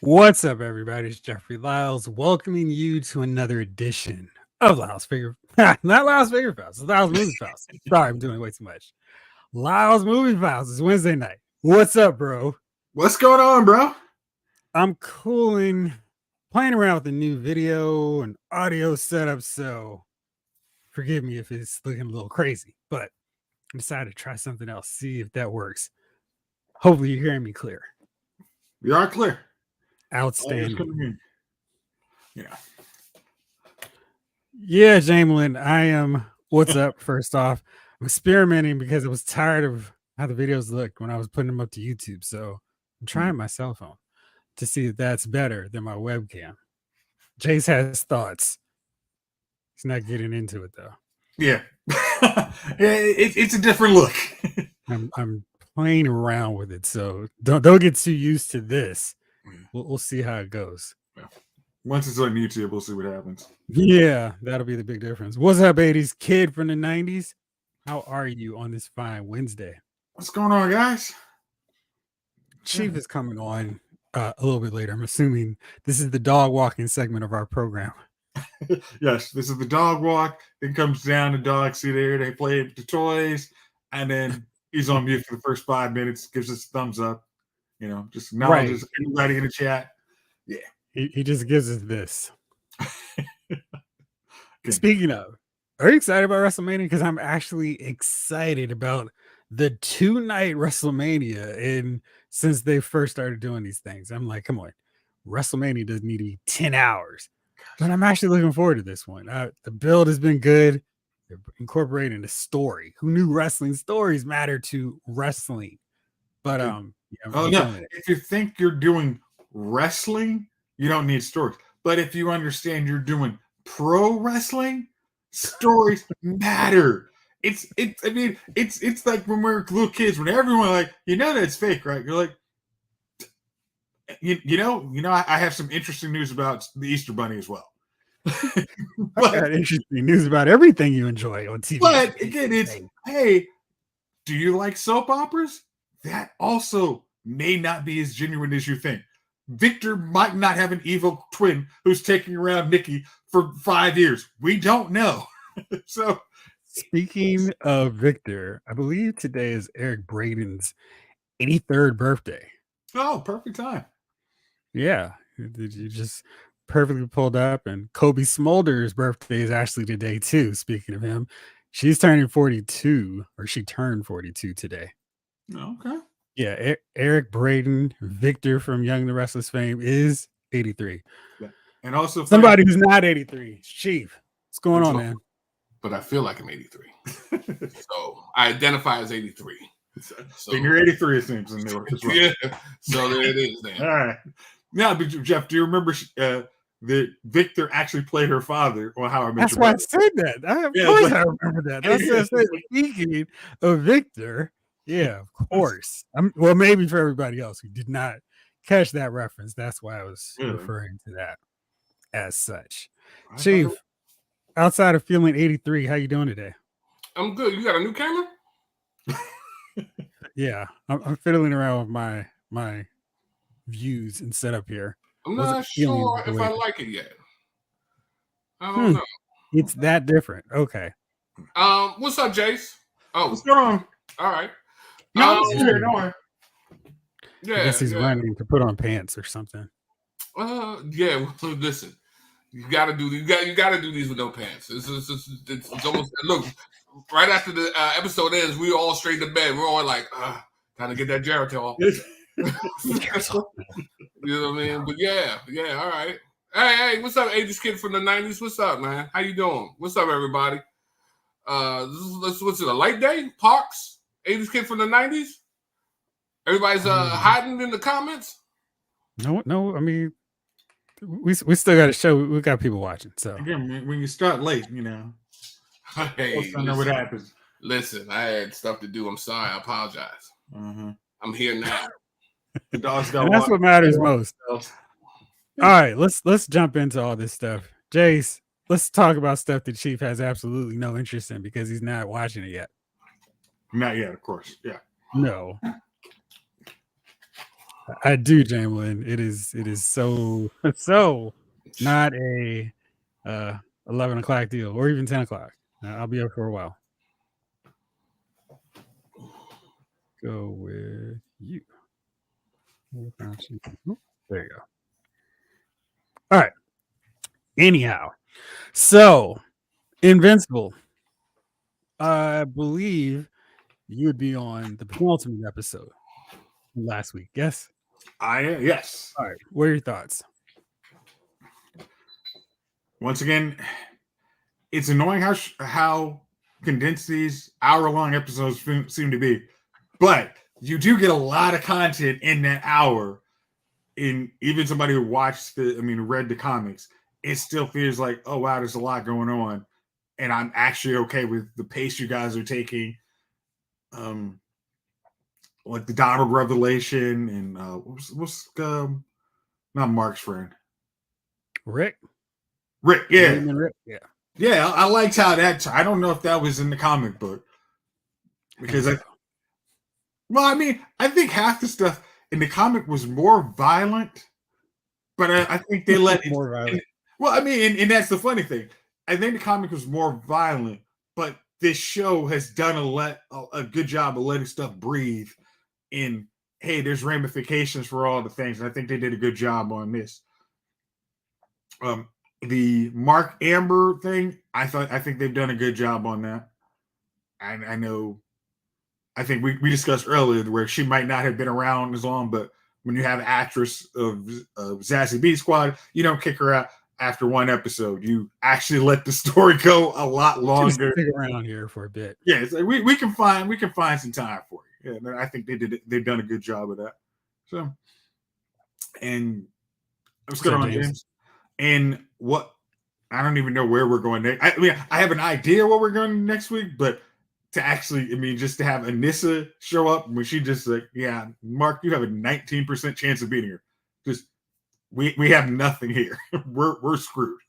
What's up, everybody? It's Jeffrey Lyles welcoming you to another edition of Lyles Figure. Not Lyles Figure Files, it's Lyles Movie Files. Sorry, I'm doing way too much. Lyles Movie Files is Wednesday night. What's up, bro? What's going on, bro? I'm cooling, playing around with the new video and audio setup, so forgive me if it's looking a little crazy, but I decided to try something else, see if that works. Hopefully, you're hearing me clear. We are clear. Outstanding. Yeah. Yeah, Jamelin, I am. What's up? First off, I'm experimenting because I was tired of how the videos looked when I was putting them up to YouTube. So I'm trying my cell phone to see if that's better than my webcam. Jace has thoughts. He's not getting into it though. Yeah. It's a different look. I'm playing around with it, so don't get too used to this. We'll see how it goes. Yeah. Once it's on YouTube, we'll see what happens. Yeah, that'll be the big difference. What's up, 80s kid from the 90s? How are you on this fine Wednesday? What's going on, guys? Chief is coming on a little bit later. I'm assuming this is the dog walking segment of our program. Yes, this is the dog walk. Then comes down, the dogs see there, they play with the toys, and then he's on mute for the first 5 minutes, gives us a thumbs up, just acknowledges everybody in the chat. Yeah. He just gives us this. Speaking of, are you excited about WrestleMania? Because I'm actually excited about the 2-night WrestleMania. And since they first started doing these things, I'm like, come on, WrestleMania doesn't need to be 10 hours. But I'm actually looking forward to this one. The build has been good. They're incorporating the story. Who knew wrestling stories matter to wrestling? But if you think you're doing wrestling, you don't need stories. But if you understand you're doing pro wrestling, stories matter. It's like when we were little kids, when everyone like, that's fake, right? You're like, I have some interesting news about the Easter Bunny as well. I got interesting news about everything you enjoy on TV. But again, it's, hey, do you like soap operas? That also may not be as genuine as you think. Victor might not have an evil twin who's taking around Nikki for 5 years. We don't know. So, speaking of Victor, I believe today is Eric Braden's 83rd birthday. Oh, perfect time. Yeah, you just perfectly pulled up. And Kobe Smolder's birthday is actually today too. Speaking of him, she's turning 42, or she turned 42 today. Okay. Yeah, Eric Braden, Victor from Young the Restless fame, is 83. Yeah. And also somebody who's not 83, Chief. What's going on, man? But I feel like I'm 83. So I identify as 83. So you're 83, it seems. In New York. Yeah. So there it is then. All right. Now, Jeff, do you remember that Victor actually played her father on How I Met Your Mother? That's why I said that. Of course I remember that. That's what I said. Speaking of Victor, yeah, of course. Well, maybe for everybody else who did not catch that reference, that's why I was referring to that as such. Chief, outside of feeling 83, how you doing today? I'm good. You got a new camera? Yeah, I'm fiddling around with my views and setup here. I'm not sure if I like it yet. I don't know. It's that different. Okay. What's up, Jace? Oh, what's going on? All right. No, I guess he's running to put on pants or something. Yeah. Listen, you gotta do these with no pants. It's almost look. Right after the episode ends, we all straight to bed. We're all like, time to get that Geritol off. You know what I mean? But yeah, all right. Hey, what's up, 80s kid from the 90s? What's up, man? How you doing? What's up, everybody? What's it, a light day? Parks? 80s kid from the 90s? Everybody's hiding in the comments? No, I mean, we still got a show. We got people watching. So again, when you start late, hey, I know what happens. Listen, I had stuff to do. I'm sorry. I apologize. Mm-hmm. I'm here now. The dog's got that's what matters most. All right, let's jump into all this stuff. Jace, let's talk about stuff that Chief has absolutely no interest in because he's not watching it yet. Not yet, of course. Yeah. No. I do, Jamlin. It is so not a 11 o'clock deal or even 10 o'clock. I'll be up for a while. Go with you. There you go. All right. Anyhow, so Invincible. I believe you would be on the penultimate episode last week. Yes. Yes. All right. What are your thoughts? Once again, it's annoying how condensed these hour-long episodes seem to be, but you do get a lot of content in that hour. In even somebody who read the comics, it still feels like, oh wow, there's a lot going on, and I'm actually okay with the pace you guys are taking. Like the Donald revelation and what's not Mark's friend, Rick, yeah. Raymond Rick, Yeah, I liked how that. I don't know if that was in the comic book because I think half the stuff in the comic was more violent, but I think they let more violent. And that's the funny thing. I think the comic was more violent, but this show has done a good job of letting stuff breathe. In hey, there's ramifications for all the things, and I think they did a good job on this. The Mark Amber thing, I think they've done a good job on that. I know. I think we discussed earlier where she might not have been around as long, but when you have an actress of Zazie Beetz Squad, you don't kick her out after one episode. You actually let the story go a lot longer. Stick around here for a bit. Yeah, it's like we can find some time for you. Yeah, I think they've done a good job of that. So, and let's go on, James. And what I don't even know where we're going next. I have an idea where we're going next week, but to actually, just to have Anissa show up when she just like, yeah, Mark, you have a 19% chance of beating her. Just we have nothing here. we're screwed.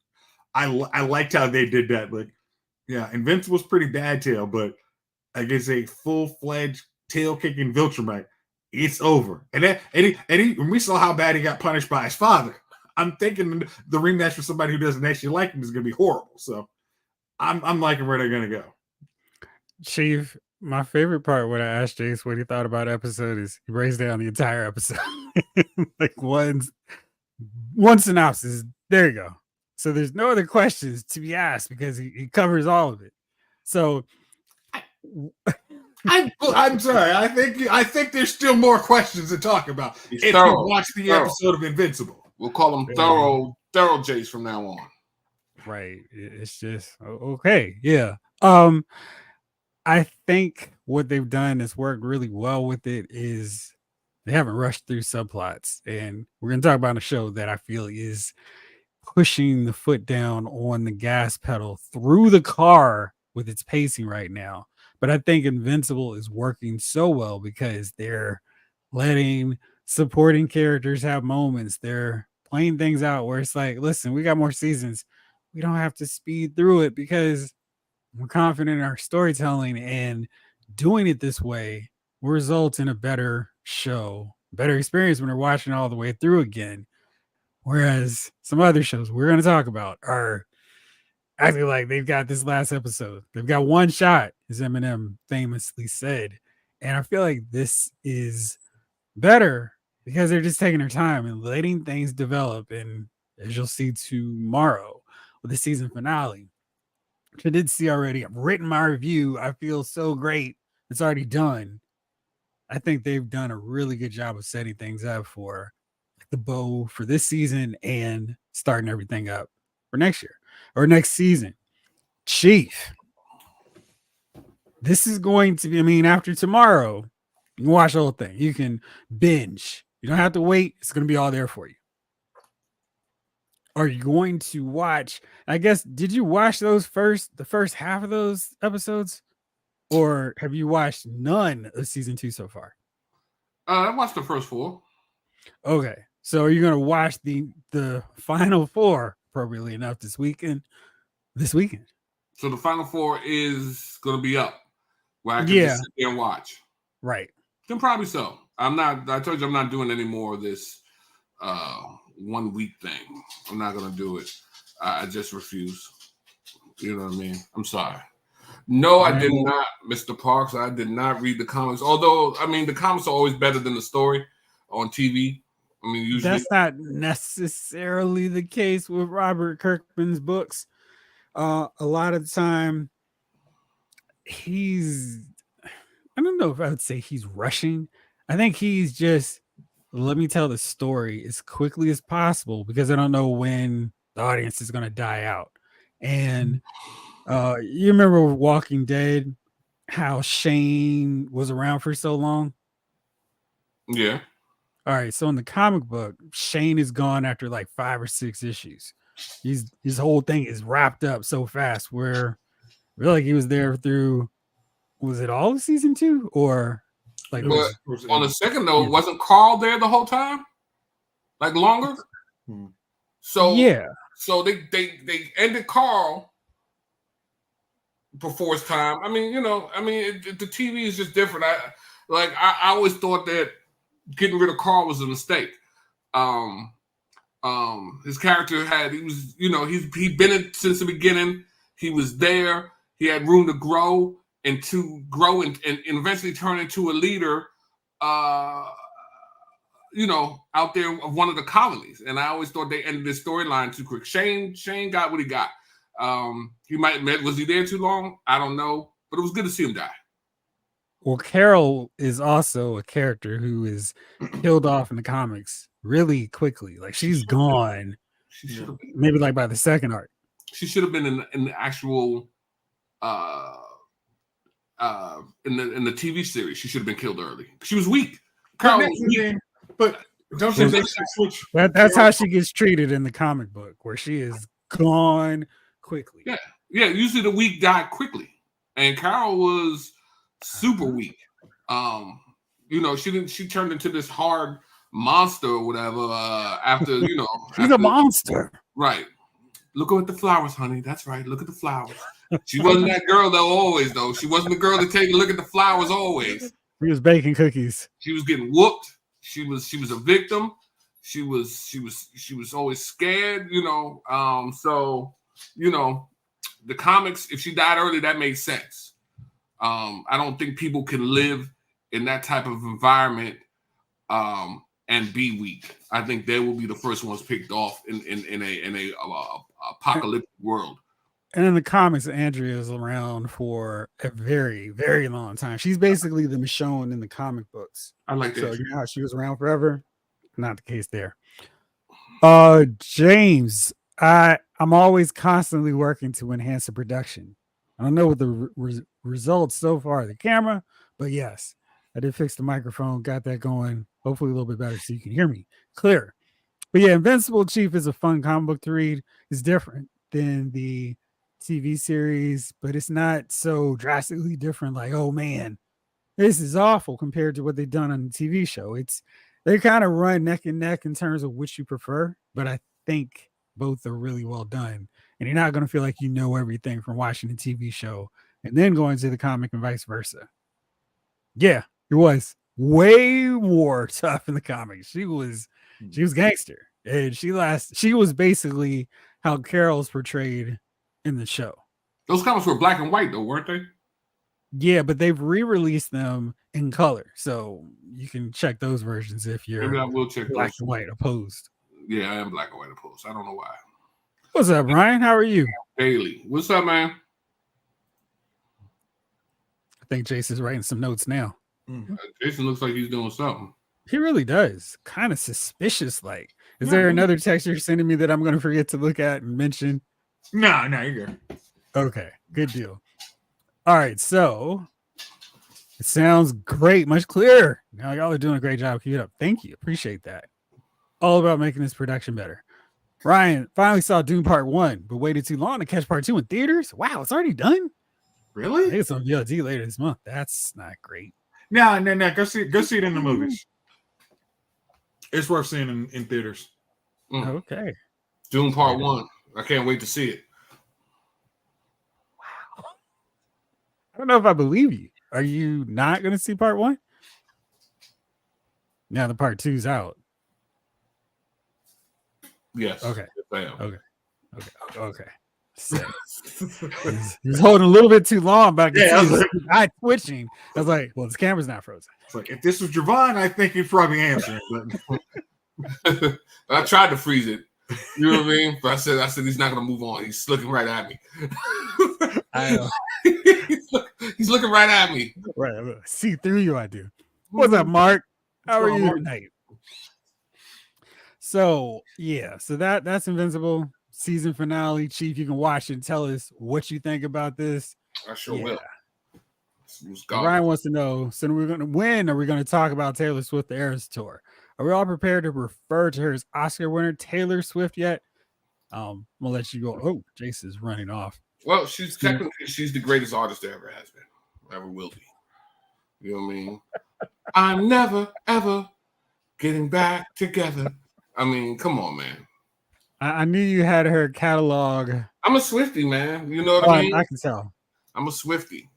I liked how they did that. Like, yeah, Invincible's pretty bad tail, but against a full-fledged tail-kicking Viltrumite, it's over. And when we saw how bad he got punished by his father, I'm thinking the rematch for somebody who doesn't actually like him is going to be horrible. So I'm liking where they're going to go. Chief, my favorite part when I asked Jace what he thought about episode is he breaks down the entire episode. Like one synopsis. There you go. So there's no other questions to be asked because he covers all of it. So I'm sorry. I think there's still more questions to talk about if you watch the episode of Invincible. We'll call him thorough Jace from now on. Right. It's just okay. Yeah. I think what they've done that's worked really well with it is they haven't rushed through subplots. And we're going to talk about a show that I feel is pushing the foot down on the gas pedal through the car with its pacing right now. But I think Invincible is working so well because they're letting supporting characters have moments. They're playing things out where it's like, listen, we got more seasons. We don't have to speed through it because we're confident in our storytelling, and doing it this way will result in a better show, better experience when we're watching all the way through again. Whereas some other shows we're going to talk about are acting like they've got this last episode. They've got one shot, as Eminem famously said. And I feel like this is better because they're just taking their time and letting things develop. And as you'll see tomorrow with the season finale, which I did see already, I've written my review. I feel so great. It's already done. I think they've done a really good job of setting things up for the bow for this season and starting everything up for next year or next season. Chief, this is going to be, after tomorrow, you can watch the whole thing. You can binge. You don't have to wait. It's going to be all there for you. Are you going to watch? I guess, did you watch the first half of those episodes? Or have you watched none of season 2 so far? I watched the first 4. Okay. So are you going to watch the final 4 appropriately enough this weekend? So the final 4 is going to be up where I can just sit there and watch. Right. Then probably so. I'm not. I told you I'm not doing any more of this 1 week thing. I'm not gonna do it. I just refuse. You know what I mean? I'm sorry. No, I did not, Mr. Parks. I did not read the comics. Although, I mean, the comics are always better than the story on TV. I mean, usually That's not necessarily the case with Robert Kirkman's books. A lot of the time, I don't know if I would say he's rushing. I think he's just, let me tell the story as quickly as possible because I don't know when the audience is going to die out. And you remember Walking Dead, how Shane was around for so long? yeah. All right, so in the comic book, Shane is gone after like 5 or 6 issues. His whole thing is wrapped up so fast where really like he was there through, was it all of season 2 or like But on the second note, wasn't Carl there the whole time? Like longer? So yeah. So they ended Carl before his time. I mean, the TV is just different. I always thought that getting rid of Carl was a mistake. His character he'd been in since the beginning. He was there. He had room to grow and eventually turn into a leader. Out there of one of the colonies. And I always thought they ended this storyline too quick. Shane got what he got. Was he there too long? I don't know, but it was good to see him die. Well, Carol is also a character who is killed off in the comics really quickly. Like she's gone. She should have maybe like by the second arc. She should have been in the actual in the TV series. She should have been killed early. She was weak. Carol was weak. But don't you think switch? That's how she gets treated in the comic book, where she is gone quickly. Yeah. Usually the weak die quickly, and Carol was super weak. She turned into this hard monster or whatever. After she's a monster, right? Look at the flowers, honey. That's right. Look at the flowers. She wasn't that girl though. She wasn't the girl to take a look at the flowers always. He was baking cookies. She was getting whooped. She was a victim. She was always scared, So, the comics, if she died early, that made sense. I don't think people can live in that type of environment and be weak. I think they will be the first ones picked off in a apocalyptic world. And in the comics, Andrea is around for a very, very long time. She's basically the Michonne in the comic books. I like that. So you know how she was around forever? Not the case there. James, I'm always constantly working to enhance the production. I don't know what the results so far of the camera, but yes, I did fix the microphone, got that going. Hopefully a little bit better so you can hear me clear. But yeah, Invincible Chief is a fun comic book to read. It's different than the TV series, but it's not so drastically different. Like, oh man, this is awful compared to what they've done on the TV show. They kind of run neck and neck in terms of which you prefer, but I think both are really well done. And you're not going to feel like you know everything from watching the TV show and then going to the comic and vice versa. Yeah, it was way more tough in the comics. She was gangster, and she was basically how Carol's portrayed in the show. Those comics were black and white though, weren't they? Yeah, but they've re-released them in color, so you can check those versions if you're maybe I will check black those. and white opposed. Yeah, I am black and white opposed. I don't know why. What's up, Ryan? How are you? Bailey, what's up, man? I think Jason's writing some notes now. Jason looks like he's doing something. He really does. Kind of suspicious. Like, is there another text you're sending me that I'm going to forget to look at and mention? No, you're good. Okay, good deal. All right, so it sounds great, much clearer. Now y'all are doing a great job. Keep it up. Thank you. Appreciate that. All about making this production better. Ryan finally saw Dune Part 1, but waited too long to catch Part 2 in theaters. Wow, it's already done? Really? I think it's on VOD later this month. That's not great. No. Go see it in the movies. It's worth seeing in theaters. Okay. Dune Part 1. I can't wait to see it. Wow. I don't know if I believe you. Are you not going to see Part 1? Now the part 2's out. Yes. Okay. Yes, Okay. Sick. He was holding a little bit too long, but I could see his eye twitching. I was like, well, this camera's not frozen. It's like, if this was Javon, I think he'd probably answer it. But I tried to freeze it. You know what I mean? But I said he's not going to move on. He's looking right at me. I know. He's looking right at me. Right. See through you, I do. What's up, Mark? How are you tonight? So yeah, so that's Invincible season finale. Chief, you can watch it and tell us what you think about this. I sure will. Ryan wants to know, so when are we going to talk about Taylor Swift, the Eras Tour? Are we all prepared to refer to her as Oscar winner Taylor Swift yet? I'm gonna let you go. Oh, Jace is running off. Well, she's the greatest artist there ever has been, ever will be. You know what I mean? I'm never ever getting back together. I mean, come on, man. I knew you had her catalog. I'm a Swiftie, man. You know what I mean? I can tell. I'm a Swiftie.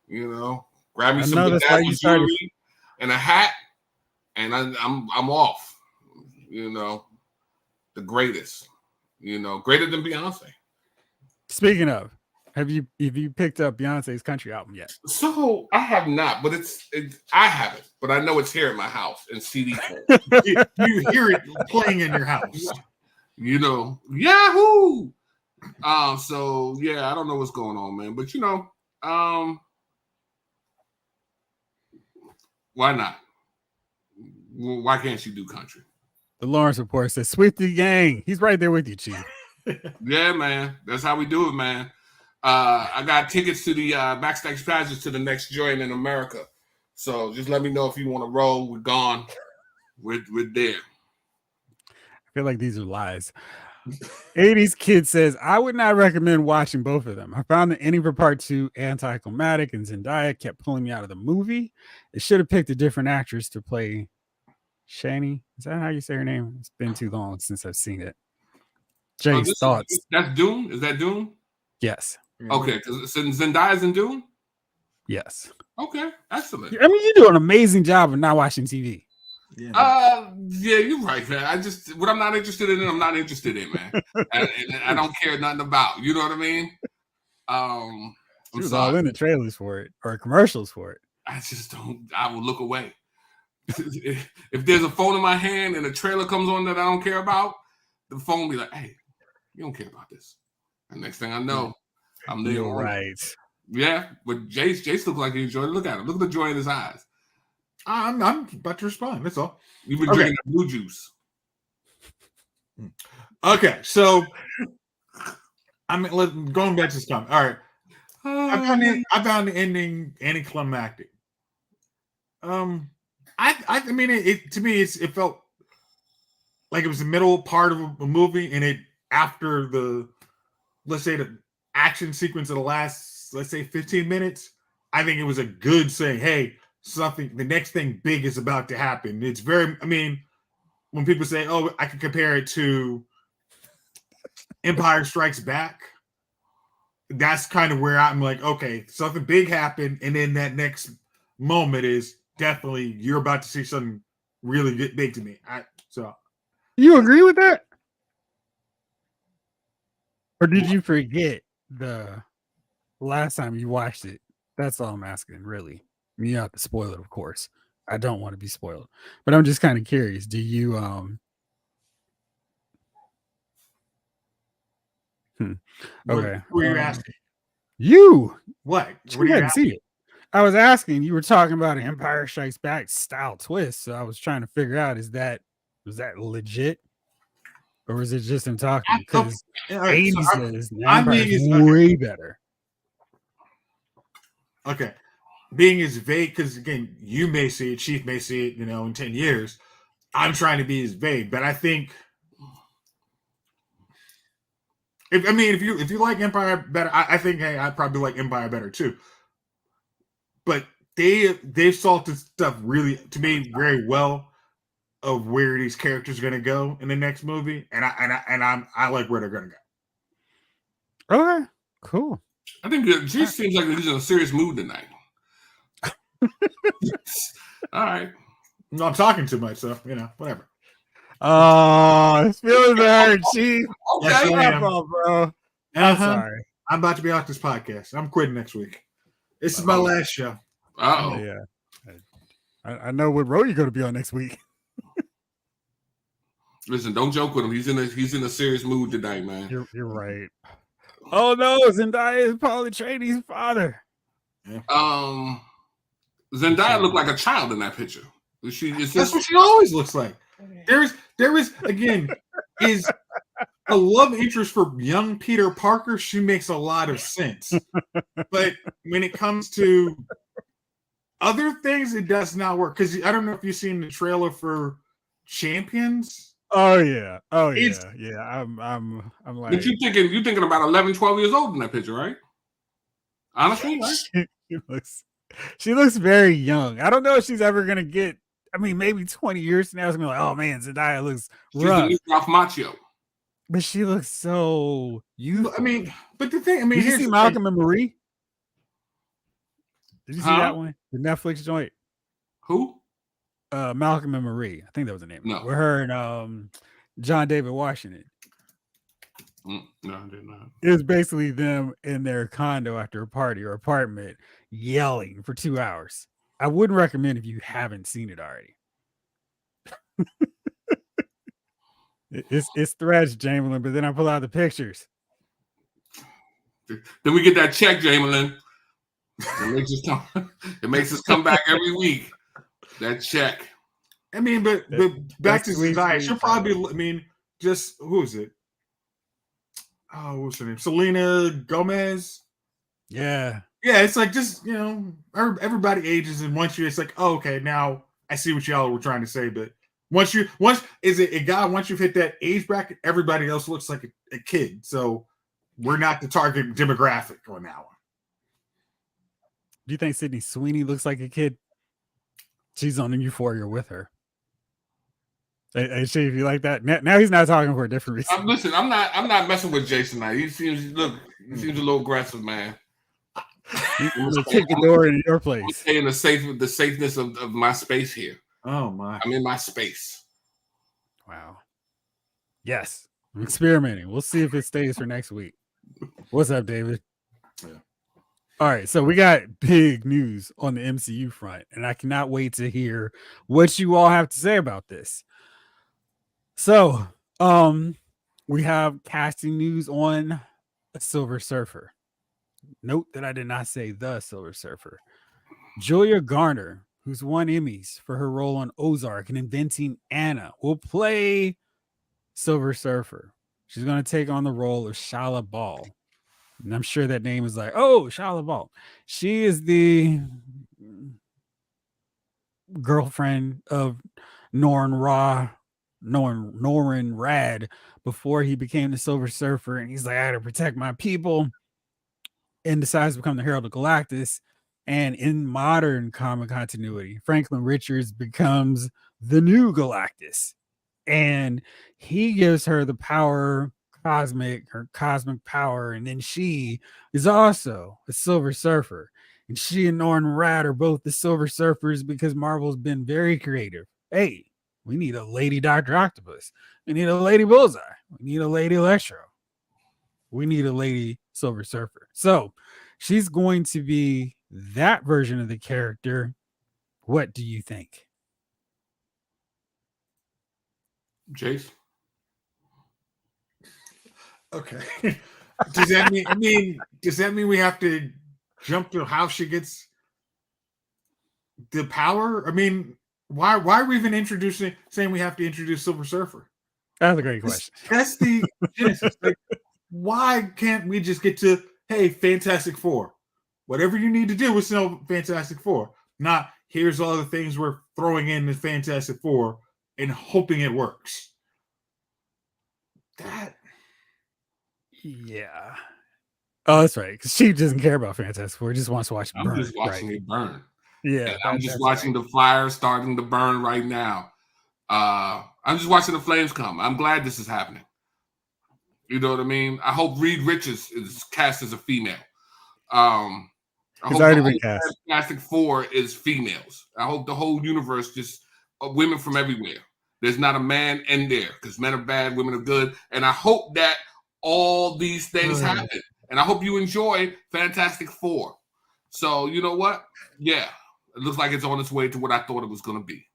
You know, grab me some bedazzled jewelry and a hat, and I'm off. You know, the greatest. You know, greater than Beyonce. Speaking of, have you picked up Beyonce's country album yet? So I have not, but I haven't, but I know it's here at my house in CD form. You hear it playing in your house. You know, Yahoo! So yeah, I don't know what's going on, man. But you know, why not? Why can't you do country? The Lawrence Report says Swiftie gang. He's right there with you, Chief. Yeah, man. That's how we do it, man. I got tickets to the backstage passes to the next joint in America. So just let me know if you want to roll. We're gone. We're there. I feel like these are lies. 80s Kid says, I would not recommend watching both of them. I found the ending for part 2 anticlimactic, and Zendaya kept pulling me out of the movie. It should have picked a different actress to play Shani. Is that how you say her name? It's been too long since I've seen it. Jay's thoughts. That's Dune? Is that Dune? Yes. Okay, because Zendaya's in Dune? Yes. Okay, excellent. I mean, you do an amazing job of not watching TV. Yeah, you're right, man. What I'm not interested in, I'm not interested in, man. and I don't care nothing about. You know what I mean? She was all in the trailers for it or commercials for it. I just don't. I will look away. If there's a phone in my hand and a trailer comes on that I don't care about, the phone will be like, "Hey, you don't care about this." And next thing I know, I'm there. You're right. Yeah, but Jace looks like he enjoyed it. Look at him. Look at the joy in his eyes. I'm about to respond. That's all. You've been drinking blue juice. Okay, so going back to this comment. All right, I found the ending anticlimactic. I mean, it to me, it felt like it was the middle part of a movie, and it after let's say the action sequence of the last, let's say 15 minutes. I think it was a good saying, hey, the next thing big is about to happen. It's very, I mean, when people say, oh, I can compare it to Empire Strikes Back, that's kind of where I'm like, okay, something big happened, and then that next moment is definitely you're about to see something really big to me. So you agree with that? Or did you forget the last time you watched it? That's all I'm asking, really. You have to spoil it, of course. I don't want to be spoiled, but I'm just kind of curious. Do you okay. What were you asking? You what? What you hadn't seen it. I was asking, you were talking about an Empire Strikes Back style twist. So I was trying to figure out, was that legit? Or was it just him talking? Because 80 says Empire is way better. Okay. Being as vague, because again, you may see it, Chief may see it, in 10 years. I'm trying to be as vague, but I think if you like Empire better, I think, hey, I probably like Empire better too. But they've salted stuff really, to me, very well of where these characters are going to go in the next movie, and I like where they're going to go. Okay, cool. I think G seems like he's in a serious mood tonight. All right. No, I'm talking too much, so whatever. Oh, his feelings are hurt, Chief. Okay. Yes, I am. Bro. I'm Uh-huh. sorry. I'm about to be off this podcast. I'm quitting next week. This is my last show. Uh-oh. Yeah. I know what road you're going to be on next week. Listen, don't joke with him. He's in a serious mood tonight, man. You're right. Oh no, Zendaya is Paul Atreides' father. Zendaya looked like a child in that picture. That's what she always looks like. There is again is a love interest for young Peter Parker. She makes a lot of sense, but when it comes to other things, it does not work. Because I don't know if you've seen the trailer for Champions. Oh yeah. It's- Yeah. I'm like, But you thinking about 11, 12 years old in that picture, right? Honestly, right? she looks very young. I don't know if she's ever gonna get. I mean, maybe 20 years from now, it's gonna be like, oh man, Zendaya looks She's rough. the new Ralph Macchio. But she looks so youthful. I mean, but the thing, did you see Malcolm and Marie? Did you see Huh? that one? The Netflix joint? Who? Malcolm and Marie. I think that was the name. No. With her and John David Washington. No, I did not. It was basically them in their condo after a party or apartment yelling for 2 hours. I wouldn't recommend if you haven't seen it already. It's threats, Jamelin, but then I pull out the pictures. Then we get that check, Jamelin. It makes us come back every week. That check. I mean, but back to Zendaya, she'll probably. I mean, just who is it? Oh, what's her name? Selena Gomez. Yeah. Yeah, it's like just everybody ages, and once it's like, oh, okay, now I see what y'all were trying to say, but once you've hit that age bracket, everybody else looks like a kid. So we're not the target demographic on that one. Do you think Sydney Sweeney looks like a kid? She's on Euphoria with her. Hey, she, if you like that, now he's not talking for a different reason. Listen, I'm not messing with Jason tonight. He seems a little aggressive, man. He's gonna kick the door into your place. I'm staying the safeness of my space here. Oh my! I'm in my space. Wow. Yes, I'm experimenting. We'll see if it stays for next week. What's up, David? Yeah. All right, so we got big news on the MCU front, and I cannot wait to hear what you all have to say about this. So, we have casting news on a Silver Surfer. Note that I did not say the Silver Surfer. Julia Garner, who's won Emmys for her role on Ozark and Inventing Anna, will play Silver Surfer. She's going to take on the role of Shala Ball. And I'm sure that name is like, oh, Shala Ball. She is the girlfriend of Norrin Rad before he became the Silver Surfer. And he's like, I got to protect my people. And decides to become the Herald of Galactus. And in modern comic continuity, Franklin Richards becomes the new Galactus. And he gives her the power, cosmic power. And then she is also a Silver Surfer. And she and Norrin Rad are both the Silver Surfers because Marvel's been very creative. Hey, we need a lady Dr. Octopus. We need a lady Bullseye. We need a lady Electro. We need a lady Silver Surfer. So she's going to be that version of the character. What do you think? Jace? Okay. Does that mean we have to jump to how she gets the power? I mean, why are we even saying we have to introduce Silver Surfer? That's a great question. That's the genesis. Like, why can't we just get to, hey, Fantastic Four? Whatever you need to do with Fantastic Four. Not, here's all the things we're throwing in the Fantastic Four and hoping it works. Yeah. Oh, that's right. Because she doesn't care about Fantastic Four. She just wants to watch it burn. I'm just watching it burn. Yeah. I'm just watching the fire starting to burn right now. I'm just watching the flames come. I'm glad this is happening. You know what I mean? I hope Reed Richards is cast as a female. I hope already been cast. Fantastic Four is females. I hope the whole universe just women from everywhere. There's not a man in there because men are bad, women are good. And I hope that all these things happen. And I hope you enjoy Fantastic Four. So, you know what? Yeah, it looks like it's on its way to what I thought it was going to be.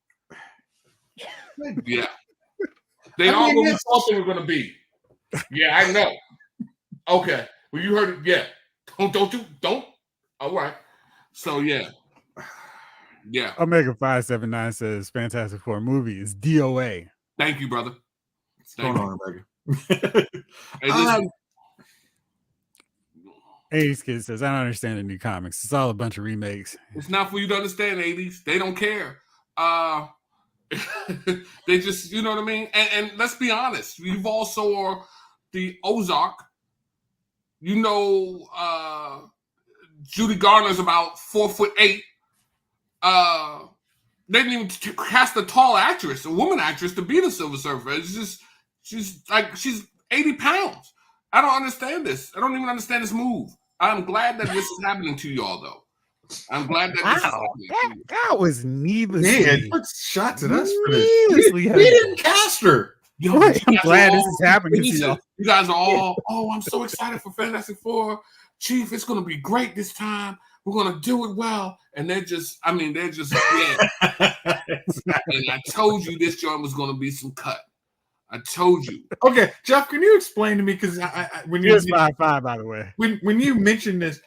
Yeah. They are what we thought they were going to be. Yeah, I know. Okay. Well, you heard it. Yeah. Don't. All right. So, yeah. Yeah. Omega 579 says Fantastic Four movie is DOA. Thank you, brother. What's going on, Omega? Hey, listen. 80s Kid says, I don't understand the new comics. It's all a bunch of remakes. It's not for you to understand, 80s. They don't care. They just, you know what I mean? And let's be honest. You've all saw the Ozark. You know, Judy Garner's about 4'8". They didn't even cast a tall actress, a woman actress, to be the Silver Surfer. It's just, she's 80 pounds. I don't understand this. I don't even understand this move. I'm glad that this is happening to y'all, though. I'm glad that this is happening. That was needlessly. Yeah, it puts shots at us for this. Needlessly We didn't cast her. Yo, I'm glad this is happening to y'all. You guys are all, I'm so excited for Fantastic Four. Chief, it's going to be great this time. We're going to do it well. And they're just, yeah. And I told you this joint was going to be some cut. I told you. Okay, Jeff, can you explain to me, because when you 5-5, by the way. When you mentioned this,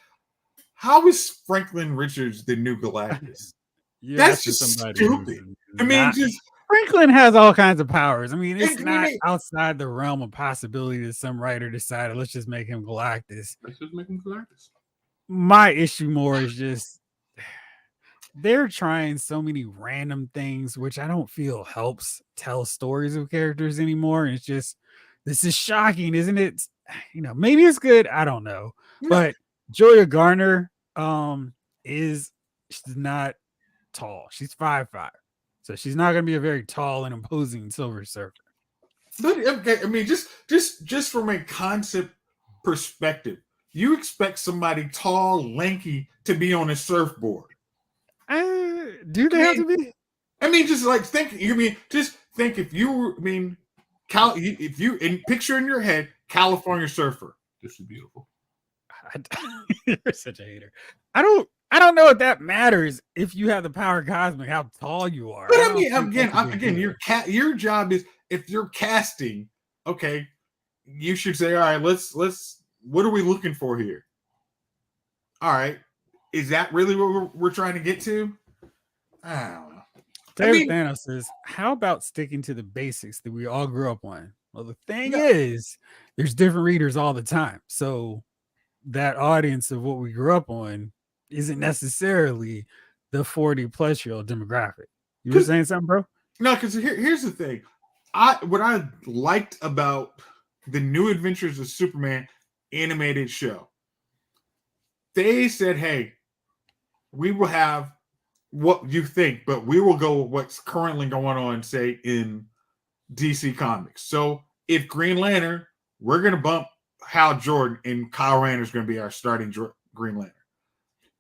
how is Franklin Richards the new Galactus? That's just stupid. I mean, Franklin has all kinds of powers. I mean, it's not outside the realm of possibility that some writer decided, let's just make him Galactus. Let's just make him Galactus. My issue more is just they're trying so many random things, which I don't feel helps tell stories of characters anymore. And it's just, this is shocking, isn't it? You know, maybe it's good. I don't know. But Julia Garner she's not tall. She's 5'5". So she's not going to be a very tall and imposing Silver Surfer. But okay, I mean, just from a concept perspective, you expect somebody tall, lanky to be on a surfboard. Do they have to be? I mean, just like think. You mean just think if you if you picture in your head California surfer. This is beautiful. You're such a hater. I don't know if that matters if you have the power cosmic, how tall you are. But I mean, again, your job is, if you're casting, okay, you should say, all right, let's what are we looking for here? All right, is that really what we're trying to get to? I don't know. David Thanos says, how about sticking to the basics that we all grew up on? Well, the thing is, there's different readers all the time. So that audience of what we grew up on isn't necessarily the 40+ year old demographic. You were saying something, bro? No, because here's the thing. What I liked about the New Adventures of Superman animated show, they said, hey, we will have what you think, but we will go with what's currently going on, say, in DC Comics. So if Green Lantern, we're going to bump Hal Jordan, and Kyle Rayner's going to be our starting Green Lantern.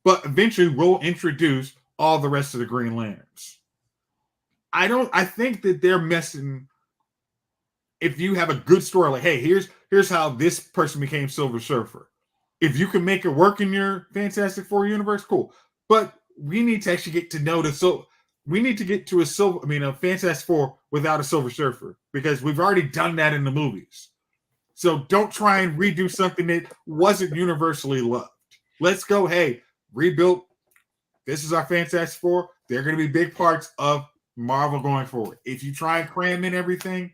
But eventually we'll introduce all the rest of the Green Lanterns. I think that they're messing. If you have a good story, like, hey, here's how this person became Silver Surfer. If you can make it work in your Fantastic Four universe, cool. But we need to actually get to know we need to get to a Fantastic Four without a Silver Surfer, because we've already done that in the movies. So don't try and redo something that wasn't universally loved. Let's go, hey, rebuild. This is our Fantastic Four. They're going to be big parts of Marvel going forward. If you try and cram in everything,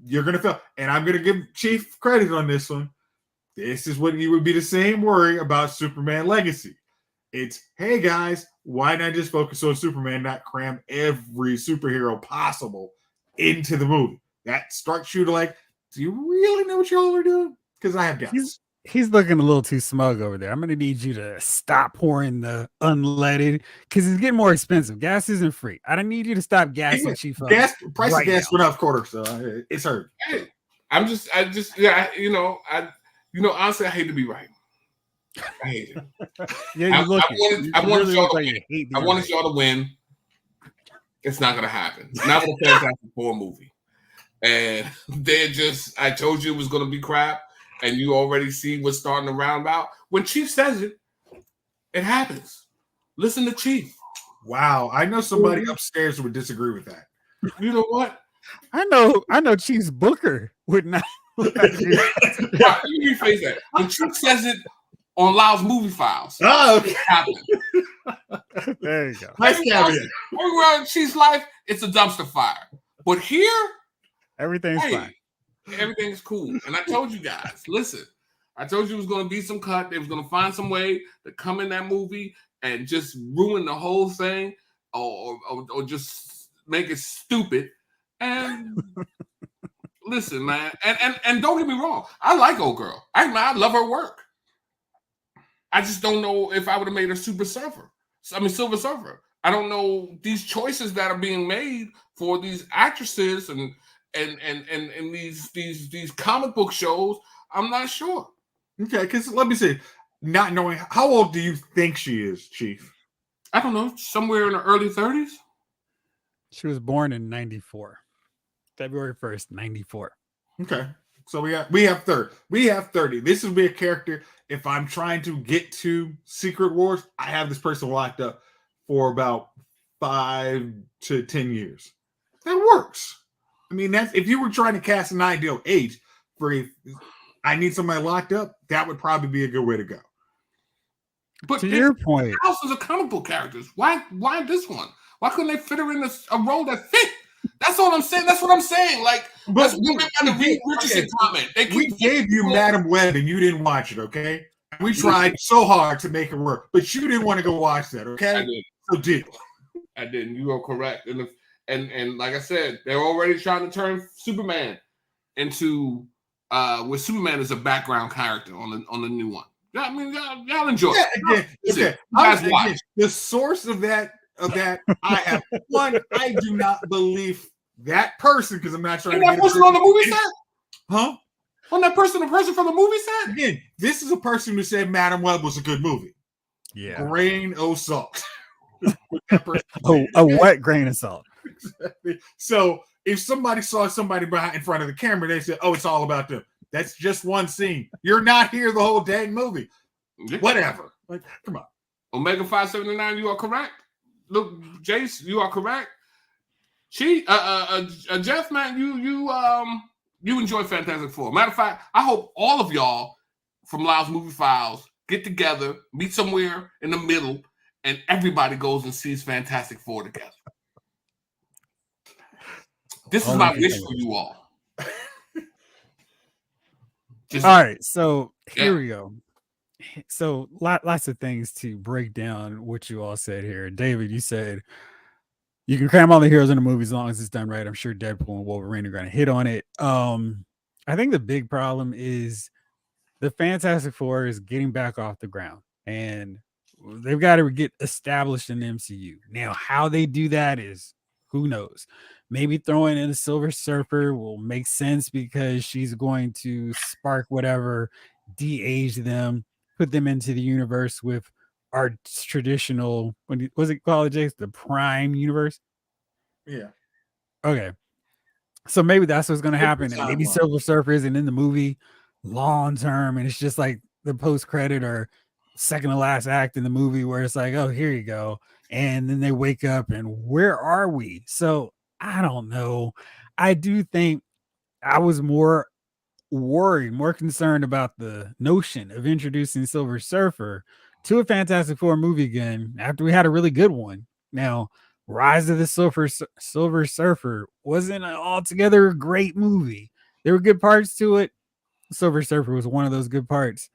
you're going to fail. And I'm going to give Chief credit on this one. This is what you would be the same worry about Superman Legacy. It's, hey guys, why not just focus on Superman, not cram every superhero possible into the movie? That starts you to like, do you really know what y'all are doing? Because I have doubts. He's looking a little too smug over there. I'm going to need you to stop pouring the unleaded, because it's getting more expensive. Gas isn't free. I don't need you to stop gassing Chief up. Price of gas went up a quarter, so it's hurt. Hey, honestly, I hate to be right. I hate it. Yeah, I wanted y'all to win. It's not gonna happen. Not with a Fantastic Four movie. And they're just, I told you it was gonna be crap, and you already see what's starting to round out. When Chief says it, it happens. Listen to Chief. Wow, I know somebody upstairs would disagree with that. You know what? I know Chief's Booker would not. Let me rephrase that. When Chief says it on Lyle's movie files, Oh, okay. it happens. There you go. Nice caveat. Everywhere in Chief's life, it's a dumpster fire. But here, Everything's fine. Everything's cool. And I told you guys, listen, I told you it was going to be some cut. They was going to find some way to come in that movie and just ruin the whole thing or just make it stupid. And listen, man, and don't get me wrong, I like old girl. I love her work. I just don't know if I would have made her Silver Surfer. I don't know these choices that are being made for these actresses and these comic book shows. I'm not sure. Okay, because let me see. Not knowing how old do you think she is, Chief? I don't know, somewhere in the early 30s. She was born in 94. February 1st, 94. Okay. So we have 30. We have 30. This would be a character. If I'm trying to get to Secret Wars, I have this person locked up for about 5 to 10 years. That works. I mean, that's if you were trying to cast an ideal age for I need somebody locked up, that would probably be a good way to go. But to your point, houses of comic book characters. Why this one? Why couldn't they fit her in a role that fit? That's all I'm saying. That's what I'm saying. Like, but the Reed Richardson comment. We gave you Madam Web and you didn't watch it, okay? We tried so hard to make it work, but you didn't want to go watch that, okay? I did. So deal. I didn't. You are correct. And like I said, they're already trying to turn Superman into where Superman is a background character on the new one. Yeah, I mean, y'all enjoy. Yeah, again, okay. The source of that I have one. I do not believe that person because I'm not trying and to that get person on the movie set. Huh? On that person, the person from the movie set. Again, this is a person who said Madam Web was a good movie. Yeah, grain of salt. a wet grain of salt. Exactly. So if somebody saw somebody in front of the camera, they said, "Oh, it's all about them." That's just one scene. You're not here the whole dang movie. Yeah. Whatever. Like, come on. Omega 579, you are correct. Look, Jace, you are correct. Jeff, man, you enjoy Fantastic Four. Matter of fact, I hope all of y'all from Lyle's Movie Files get together, meet somewhere in the middle, and everybody goes and sees Fantastic Four together. This is my wish for you all. All right, so here we go. So lots of things to break down what you all said here. David, you said you can cram all the heroes in the movie as long as it's done right. I'm sure Deadpool and Wolverine are going to hit on it. I think the big problem is the Fantastic Four is getting back off the ground, and they've got to get established in the MCU. Now, how they do that is who knows. Maybe throwing in a Silver Surfer will make sense because she's going to spark whatever, de-age them, put them into the universe with our traditional, what was it called, Jace? The Prime universe? Yeah. Okay. So maybe that's what's going to happen. And maybe Silver Surfer isn't in the movie long term, and it's just like the post-credit or second to last act in the movie where it's like, oh, here you go. And then they wake up and where are we? So I don't know. I do think I was more worried, more concerned about the notion of introducing Silver Surfer to a Fantastic Four movie again after we had a really good one. Now, Rise of the Silver Surfer wasn't an altogether great movie. There were good parts to it. Silver Surfer was one of those good parts.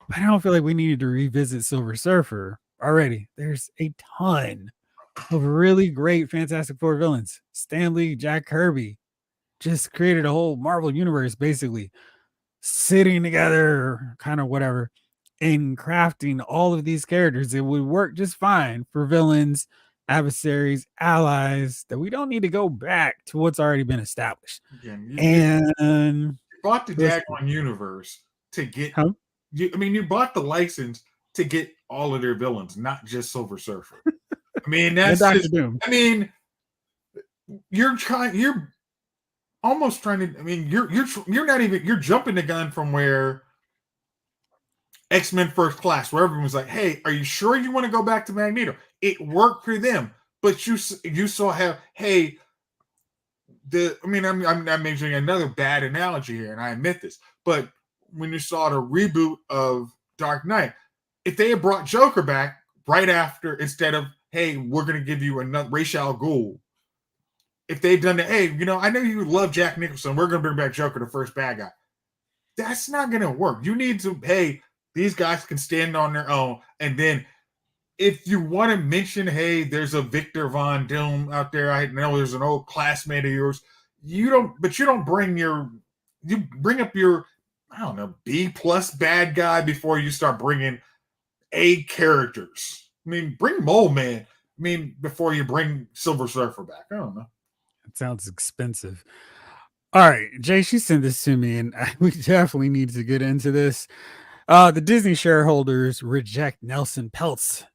But I don't feel like we needed to revisit Silver Surfer already. There's a ton of really great Fantastic Four villains. Stan Lee, Jack Kirby just created a whole Marvel universe, basically sitting together, kind of whatever, and crafting all of these characters. It would work just fine for villains, adversaries, allies, that we don't need to go back to what's already been established. You bought the Dagon universe to get, you bought the license to get all of their villains, not just Silver Surfer. I mean, that's just, Doom. I mean, you're almost trying to. I mean, you're not even. You're jumping the gun from where X-Men First Class, where everyone was like, "Hey, are you sure you want to go back to Magneto?" It worked for them, but you saw how I'm mentioning another bad analogy here, and I admit this, but when you saw the reboot of Dark Knight, if they had brought Joker back right after, instead of, hey, we're going to give you another Ra's al Ghul, if they'd done that, hey, I know you love Jack Nicholson, we're going to bring back Joker, the first bad guy. That's not going to work. You need to, hey, these guys can stand on their own, and then if you want to mention, hey, there's a Victor Von Doom out there. I know there's an old classmate of yours. You don't bring you bring up your, I don't know, B plus bad guy before you start bringing A characters. I mean, bring Mole Man. I mean, before you bring Silver Surfer back. I don't know. It sounds expensive. All right, Jay, she sent this to me, and we definitely need to get into this. The Disney shareholders reject Nelson Peltz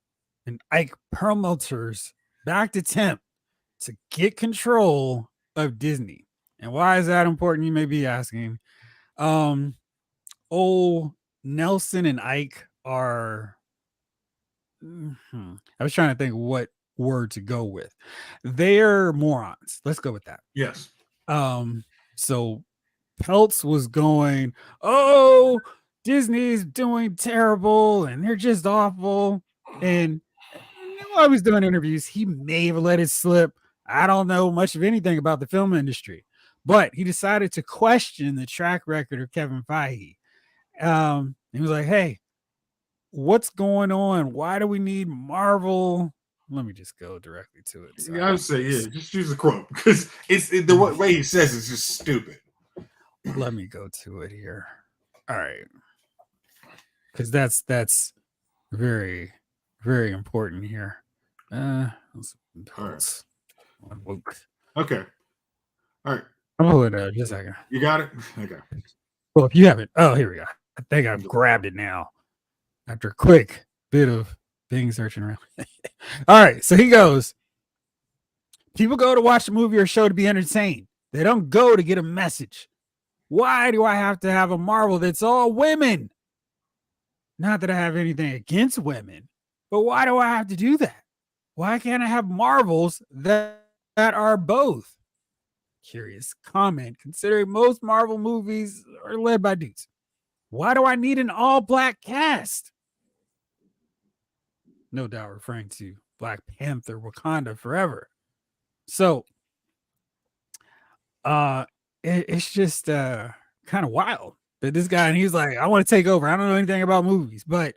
and Ike Perlmutter's backed attempt to get control of Disney. And why is that important? You may be asking. Old Nelson and Ike are. I was trying to think what word to go with. They're morons. Let's go with that. Yes. So Peltz was going, oh, Disney's doing terrible and they're just awful. And while I was doing interviews, he may have let it slip. I don't know much of anything about the film industry, but he decided to question the track record of Kevin Feige. He was like, hey, what's going on? Why do we need Marvel? Let me just go directly to it. So I would say, just use a quote, because the way he says it's just stupid. Let me go to it here. All right, because that's very, very important here. All right. Okay. All right. I'm pulling it out just a second. You got it? Okay. Well, if you haven't, here we go. I think I've grabbed it now. After a quick bit of being searching around. All right, so he goes, people go to watch a movie or show to be entertained. They don't go to get a message. Why do I have to have a Marvel that's all women? Not that I have anything against women, but why do I have to do that? Why can't I have Marvels that are both? Curious comment, considering most Marvel movies are led by dudes. Why do I need an all-black cast? No doubt referring to Black Panther, Wakanda Forever. So, it's just kind of wild that this guy, and he's like, I want to take over. I don't know anything about movies, but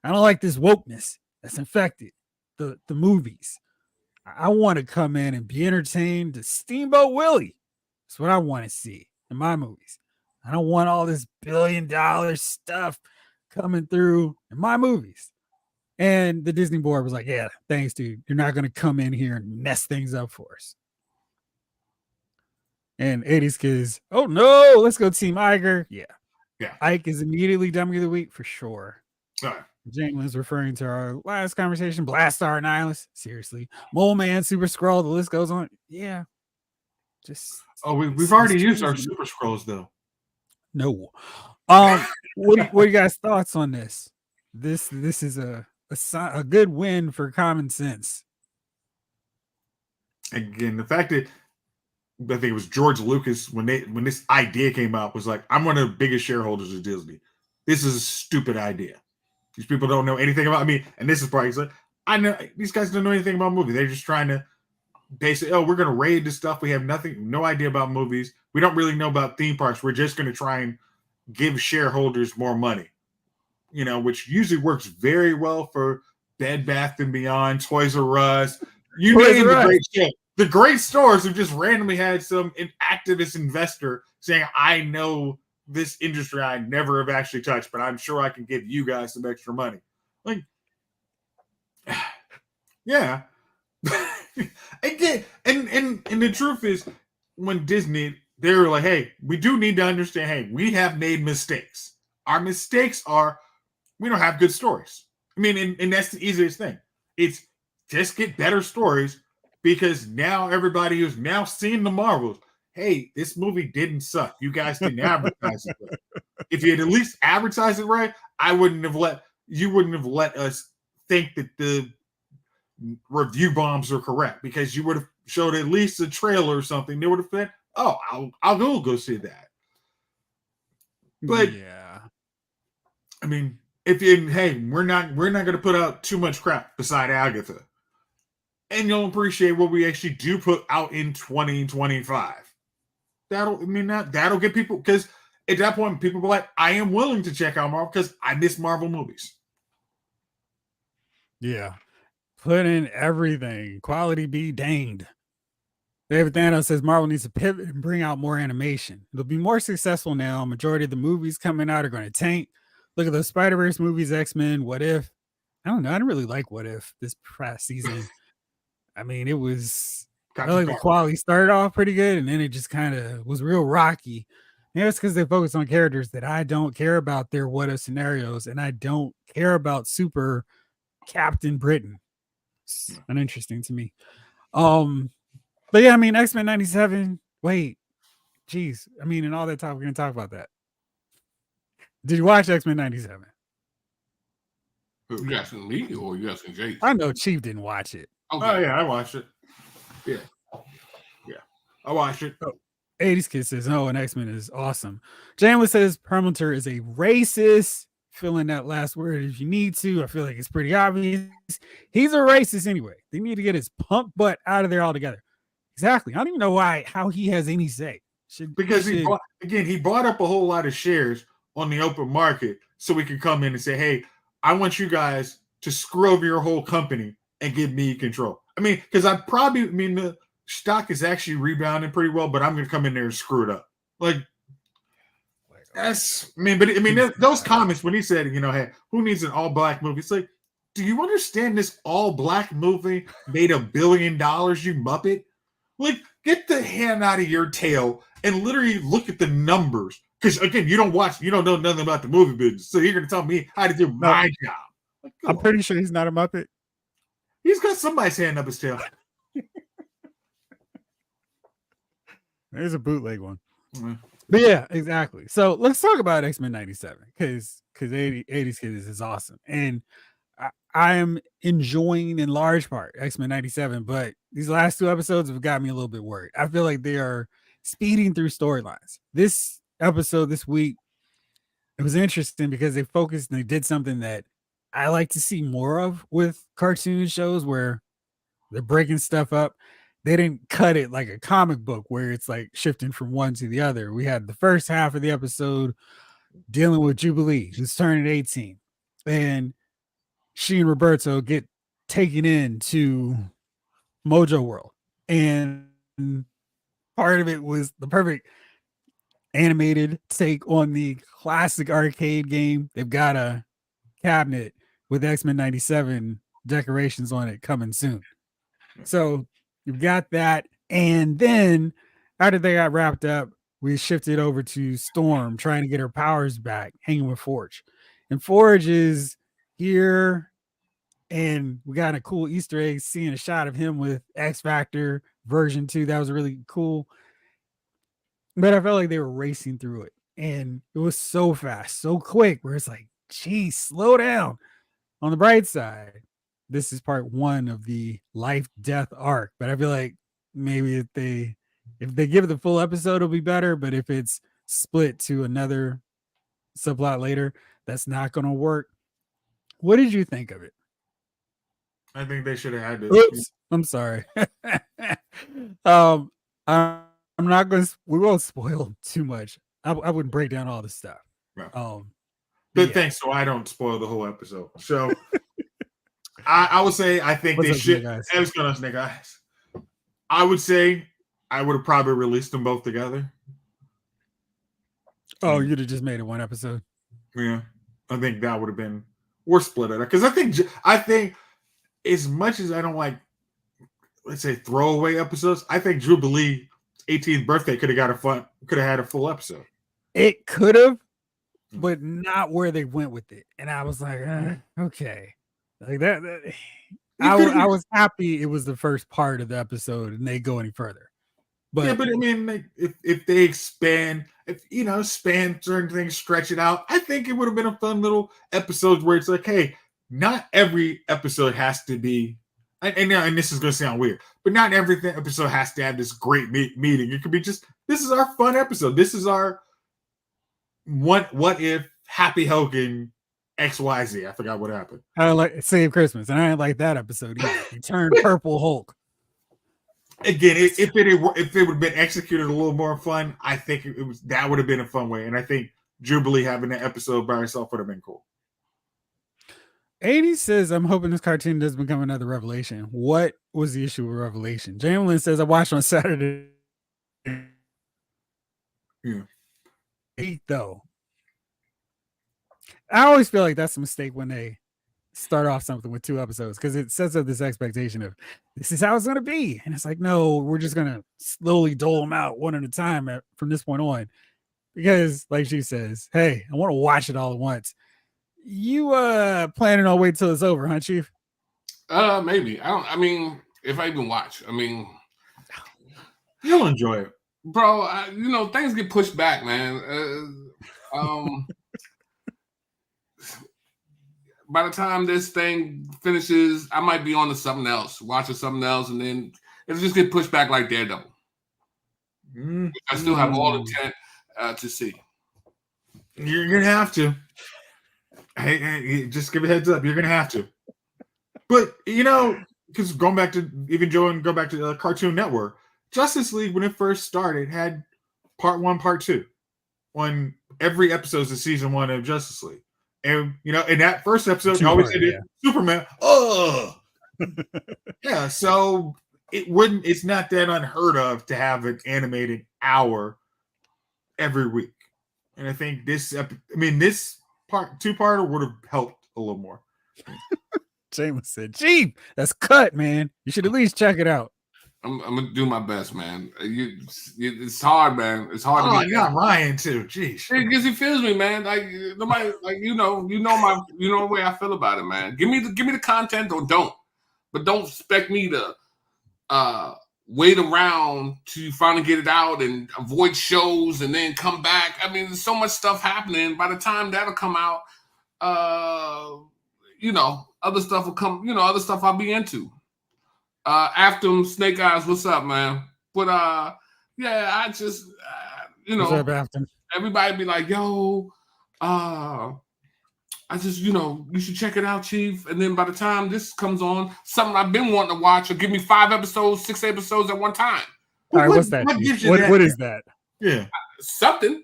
I don't like this wokeness that's infected the movies. I want to come in and be entertained to Steamboat Willie. That's what I want to see in my movies. I don't want all this $1 billion stuff coming through in my movies. And the Disney board was like, yeah, thanks, dude. You're not going to come in here and mess things up for us. And 80s kids, oh no, let's go Team Iger. Yeah. Ike is immediately Dummy of the Week for sure. All right. Janglin's referring to our last conversation. Blastar and Nihilus. Seriously. Mole Man, Super Skrull, the list goes on. Yeah. Just. Oh, we've already used our Super Skrulls, though. No. What are you guys' thoughts on this? This is a good win for common sense. Again, the fact that I think it was George Lucas when this idea came out was like, I'm one of the biggest shareholders of Disney. This is a stupid idea. These people don't know anything about me, and this is probably like, I know these guys don't know anything about movies. They're just trying to basically, we're going to raid this stuff. We have no idea about movies. We don't really know about theme parks. We're just going to try and give shareholders more money, which usually works very well for Bed Bath & Beyond, Toys R Us. You name the great shit. The great stores who just randomly had some activist investor saying, I know this industry I never have actually touched, but I'm sure I can give you guys some extra money. Like, yeah. Again, and the truth is, when Disney, they were like, hey, we do need to understand, hey, we have made mistakes. Our mistakes are we don't have good stories. I mean, and that's the easiest thing. It's just get better stories, because now everybody who's now seen the Marvels, hey, this movie didn't suck. You guys didn't advertise it right. If you had at least advertised it right, you wouldn't have let us think that the review bombs are correct, because you would have showed at least a trailer or something. They would have said, "Oh, I'll go see that." But yeah, I mean, we're not going to put out too much crap beside Agatha, and you'll appreciate what we actually do put out in 2025. That'll get people, because at that point people be like, I am willing to check out Marvel because I miss Marvel movies. yeah. Put in everything. Quality be danged. David Thanos says Marvel needs to pivot and bring out more animation. It'll be more successful now. Majority of the movies coming out are going to tank. Look at those Spider-Verse movies, X-Men, What If. I don't know. I didn't really like What If this past season. I mean, it was, I felt like the quality started off pretty good, and then it just kind of was real rocky. Maybe it's because they focus on characters that I don't care about their what if scenarios, and I don't care about super Captain Britain. It's uninteresting to me. But yeah, I mean, X-Men 97. Wait, geez. I mean, in all that time, we're going to talk about that. Did you watch X-Men 97? You asking me or you asking Jake? I know Chief didn't watch it. Okay. Oh, yeah, I watched it. Yeah. I watched it. 80s Kid says, oh, and X-Men is awesome. Jamla says, Perlmutter is a racist. Fill in that last word if you need to. I feel like it's pretty obvious. He's a racist anyway. They need to get his punk butt out of there altogether. Exactly. I don't even know how he has any say. Because he bought up a whole lot of shares on the open market so we could come in and say, hey, I want you guys to screw over your whole company and give me control. I mean, because the stock is actually rebounding pretty well, but I'm going to come in there and screw it up. Those comments when he said, hey, who needs an all-black movie? It's like, do you understand this all-black movie made $1 billion, you muppet? Like, get the hand out of your tail and literally look at the numbers. Because, again, you don't know nothing about the movie business. So you're going to tell me how to do my job. Like, I'm pretty sure he's not a Muppet. He's got somebody's hand up his tail. There's a bootleg one. Mm-hmm. But yeah, exactly. So let's talk about X-Men 97 because 80s Kids is awesome. And I am enjoying in large part X-Men 97, but these last 2 episodes have got me a little bit worried. I feel like they are speeding through storylines. This episode this week, it was interesting because they focused and they did something that I like to see more of with cartoon shows where they're breaking stuff up. They didn't cut it like a comic book where it's like shifting from one to the other. We had the first half of the episode dealing with Jubilee, who's turning 18. And she and Roberto get taken into Mojo World. And part of it was the perfect animated take on the classic arcade game. They've got a cabinet with X-Men 97 decorations on it coming soon. So you've got that. And then after they got wrapped up, we shifted over to Storm trying to get her powers back, hanging with Forge. And Forge is here. And we got a cool Easter egg seeing a shot of him with X Factor version 2. That was really cool. But I felt like they were racing through it. And it was so fast, so quick, where it's like, geez, slow down. On the bright side, this is part 1 of the life-death arc. But I feel like maybe if they give it the full episode, it'll be better. But if it's split to another subplot later, that's not going to work. What did you think of it? I think they should have had it. Oops, I'm sorry. I'm not going to. We won't spoil too much. I wouldn't break down all the stuff. Right. Good thing, so I don't spoil the whole episode. So I would say I think they should. I would say I would have probably released them both together. Oh, you'd have just made it one episode. Yeah, I think that would have been. We're split it because I think as much as I don't like, let's say, throwaway episodes, I think Jubilee 18th birthday could have had a full episode. It could have, but not where they went with it. And I was like, okay, like that I was happy it was the first part of the episode and they go any further. But yeah, but I mean, like, if they expand, if span certain things, stretch it out, I think it would have been a fun little episode where it's like, hey, not every episode has to be, and this is going to sound weird, but not every episode has to have this great meeting. It could be just, this is our fun episode. This is our what if Happy Hogan XYZ. I forgot what happened. I like Save Christmas, and I didn't like that episode either. He turned purple Hulk. Again, if it would have been executed a little more fun, I think that would have been a fun way. And I think Jubilee having an episode by herself would have been cool. 80 says, I'm hoping this cartoon doesn't become another Revelation. What was the issue with Revelation? Jamelin says, I watched on Saturday. Yeah. Though. I always feel like that's a mistake when they start off something with 2 episodes, because it sets up this expectation of this is how it's going to be. And it's like, no, we're just going to slowly dole them out one at a time from this point on. Because, like she says, hey, I want to watch it all at once. You planning on wait till it's over, huh, Chief? Maybe. I mean, if I even watch, I mean, you'll enjoy it, bro. Things get pushed back, man. By the time this thing finishes, I might be on to something else, watching something else, and then it'll just get pushed back like Daredevil. I still have all intent to see. You're gonna have to. Hey, just give a heads up. You're gonna have to. But because going back to even Joe and go back to the Cartoon Network, Justice League when it first started had part 1, part 2 on every episode of season 1 of Justice League. And in that first episode, you always said Superman. Oh, yeah. So it's not that unheard of to have an animated hour every week. And I think this part 2-parter would have helped a little more. James said, "Chief, that's cut, man. You should at least check it out." I'm gonna do my best, man. It's hard, man. It's hard. Oh, you got Ryan too. Jeez, because he feels me, man. Like nobody, like the way I feel about it, man. Give me the content or don't, but don't expect me to wait around to finally get it out and avoid shows and then come back. I mean, there's so much stuff happening. By the time that'll come out, other stuff will come. Other stuff I'll be into. After Snake Eyes, what's up, man? But yeah, I just what's up, Afton? Everybody be like, yo, I just you should check it out, Chief. And then by the time this comes on, something I've been wanting to watch, or give me 5 episodes, 6 episodes at one time. All right, what's that? What is that? Yeah, something.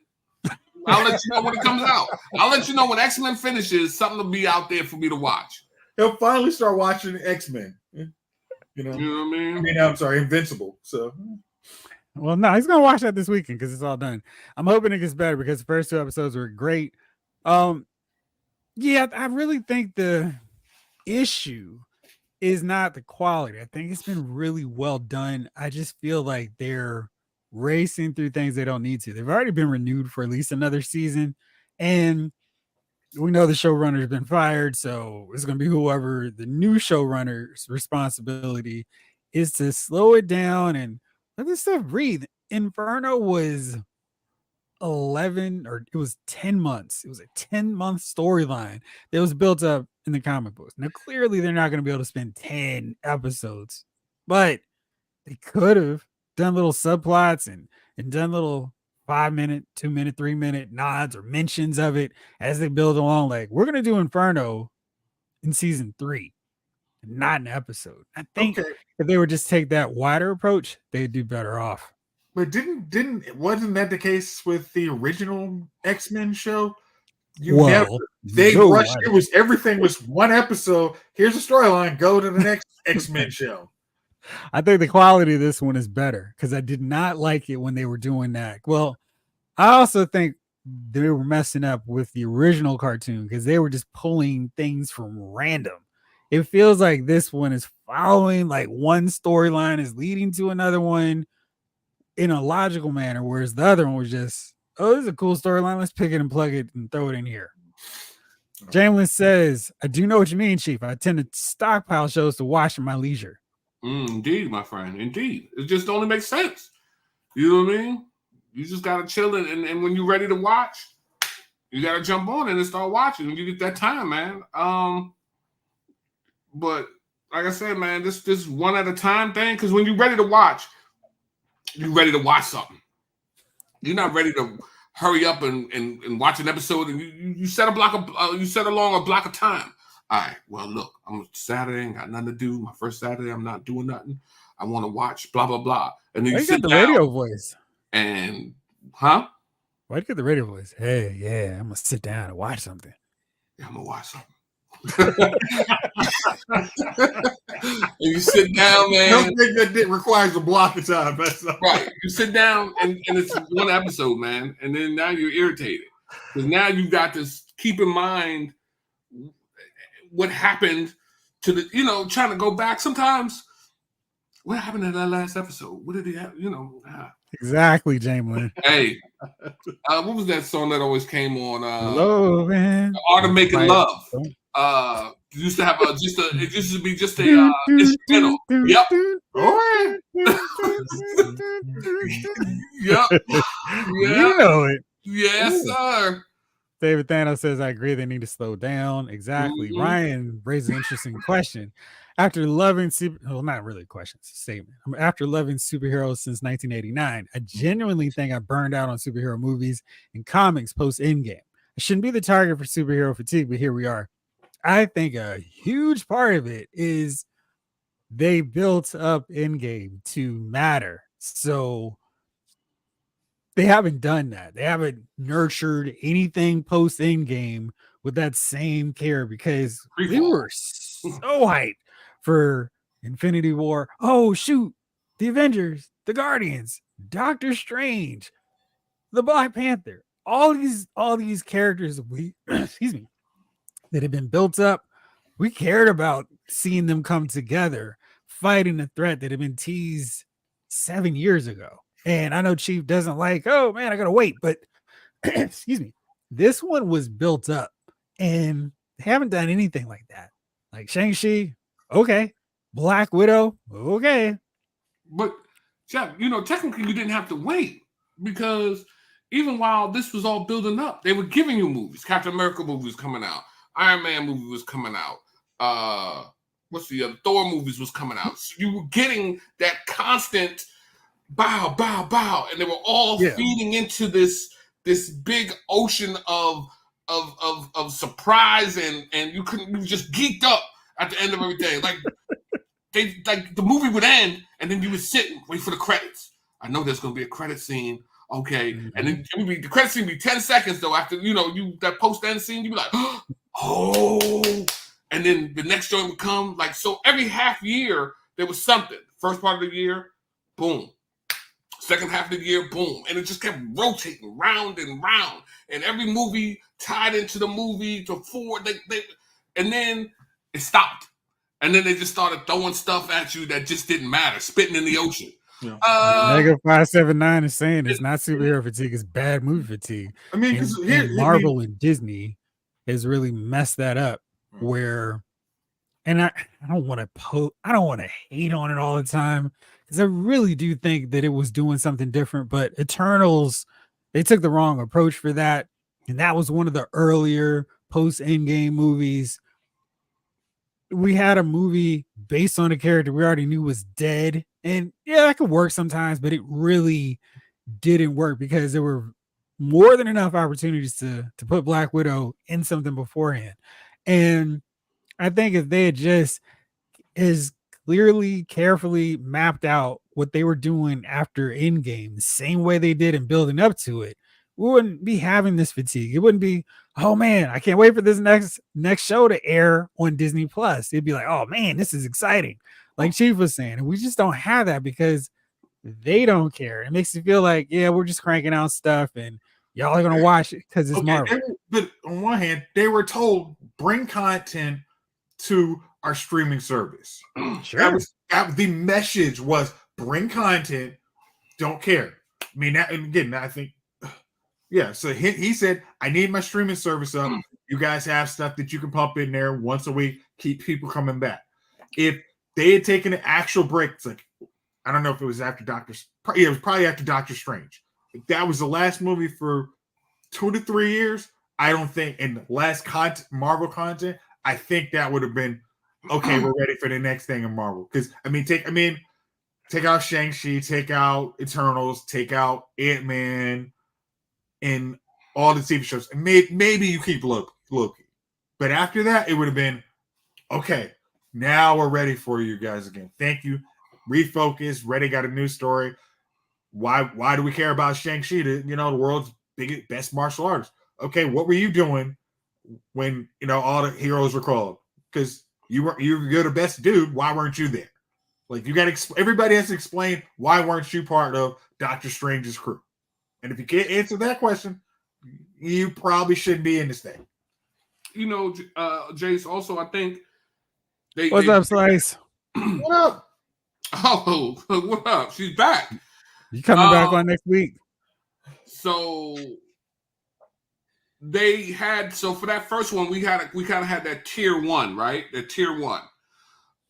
I'll let you know when it comes out. I'll let you know when X-Men finishes. Something will be out there for me to watch. He'll finally start watching X-Men. You know what I mean? I'm sorry, Invincible. So, well, no, he's gonna watch that this weekend because it's all done. I'm hoping it gets better because the first 2 episodes were great. Yeah, I really think the issue is not the quality. I think it's been really well done. I just feel like they're racing through things they don't need to. They've already been renewed for at least another season, and we know the showrunner's been fired, so it's going to be whoever the new showrunner's responsibility is to slow it down and let this stuff breathe. Inferno was 11 or it was 10 months. It was a 10-month storyline that was built up in the comic books. Now, clearly, they're not going to be able to spend 10 episodes, but they could have done little subplots and done little 5-minute, 2-minute, 3-minute nods or mentions of it as they build along. Like, we're going to do Inferno in season 3, not an episode. I think if they would just take that wider approach, they'd do better off. But wasn't that the case with the original X-Men show? They rushed. Everything was 1 episode. Here's a storyline. Go to the next X-Men show. I think the quality of this one is better because I did not like it when they were doing that. Well, I also think they were messing up with the original cartoon because they were just pulling things from random. It feels like this one is following, like, one storyline is leading to another one in a logical manner, whereas the other one was just, oh, this is a cool storyline. Let's pick it and plug it and throw it in here. Jamlin says, I do know what you mean, Chief. I tend to stockpile shows to watch in my leisure. Indeed, my friend. Indeed. It just only makes sense. You know what I mean? You just got to chill and when you're ready to watch, you got to jump on it and start watching when you get that time, man. But like I said, man, this one at a time thing, because when you're ready to watch, you're ready to watch something. You're not ready to hurry up and watch an episode, and you set a block of you set along a block of time. All right, well, look, I'm Saturday, ain't got nothing to do. My first Saturday, I'm not doing nothing. I want to watch blah blah blah, and then Why you you sit got the down radio voice? and Why'd you get the radio voice? Hey, yeah, I'm gonna sit down and watch something. Yeah, I'm gonna watch something. And you sit down, man. I don't think that requires a block of time. That's right. You sit down and it's one episode, man, and then now you're irritated because now you got to keep in mind what happened to the, trying to go back. Sometimes, what happened in that last episode? What did he have? Exactly, Jamlin. Hey, what was that song that always came on? Loving, The Art of Making Love. Used to have it used to be just a instrumental. Yep. Oh, Yep. You know it. Yes, sir. David Thanos says, I agree they need to slow down. Exactly. Mm-hmm. Ryan raised an interesting question. After loving not really a question, it's a statement. After loving superheroes since 1989, I genuinely think I burned out on superhero movies and comics post Endgame. I shouldn't be the target for superhero fatigue, but here we are. I think a huge part of it is they built up Endgame to matter. So they haven't done that. They haven't nurtured anything post Endgame with that same care because we were so hyped for Infinity War. Oh, shoot. The Avengers, the Guardians, Doctor Strange, the Black Panther, all these characters excuse me, that have been built up. We cared about seeing them come together, fighting the threat that had been teased 7 years ago. And I know Chief doesn't like, oh man, I gotta wait, but excuse me, this one was built up and they haven't done anything like that. Like Shang-Chi, okay. Black Widow, okay. But Jeff, technically you didn't have to wait because even while this was all building up, they were giving you movies. Captain America movie was coming out. Iron Man movie was coming out. What's the other? Thor movies was coming out. So you were getting that constant bow, bow, bow, and they were all feeding into this big ocean of surprise, and you were just geeked up at the end of every day. Like the movie would end, and then you would sit and wait for the credits. I know there's gonna be a credit scene. Okay, and then the credit scene would be 10 seconds though. After that post end scene, you'd be like, oh, and then the next joint would come. Like so, every half year there was something. First part of the year, boom. Second half of the year, boom, and it just kept rotating round and round. And every movie tied into the movie to four. And then it stopped, and then they just started throwing stuff at you that just didn't matter, spitting in the ocean. Yeah. Mega 579 is saying it's not superhero fatigue, it's bad movie fatigue. I mean, and Marvel and Disney has really messed that up. Where, and I don't want to hate on it all the time because I really do think that it was doing something different. But Eternals, they took the wrong approach for that, and that was one of the earlier post Endgame movies. We had a movie based on a character we already knew was dead. And yeah, that could work sometimes, but it really didn't work because there were more than enough opportunities to put Black Widow in something beforehand. And I think if they had just as clearly, carefully mapped out what they were doing after Endgame, the same way they did in building up to it, we wouldn't be having this fatigue. It wouldn't be, oh man, I can't wait for this next show to air on Disney Plus. It'd be like, oh man, this is exciting. Like Chief was saying, and we just don't have that because they don't care. It makes you feel like, yeah, we're just cranking out stuff and y'all are gonna watch it because it's Marvel. But on one hand, they were told bring content to our streaming service. Sure. The message was bring content, don't care. I mean, that, and again, I think, yeah. So he said, I need my streaming service up. You guys have stuff that you can pump in there once a week, keep people coming back. If they had taken an actual break, it's like, I don't know if it was after it was probably after Doctor Strange. If that was the last movie for 2 to 3 years, I don't think, in the last Marvel content, I think that would have been okay. We're ready for the next thing in Marvel. Because take out Shang-Chi, take out Eternals, take out Ant-Man, and all the TV shows. And maybe you keep Loki. But after that, it would have been okay. Now we're ready for you guys again. Thank you. Refocus. Ready, got a new story. Why do we care about Shang-Chi? The world's best martial artist. Okay, what were you doing when all the heroes were called? Because you're the best dude. Why weren't you there? Like, you got to everybody has to explain why weren't you part of Doctor Strange's crew? And if you can't answer that question, you probably shouldn't be in this thing. Jace. Also, I think What's up, Slice? What up? Oh, what up? She's back. You coming back on next week? So they had for that first one, we kind of had that tier 1, right? The tier 1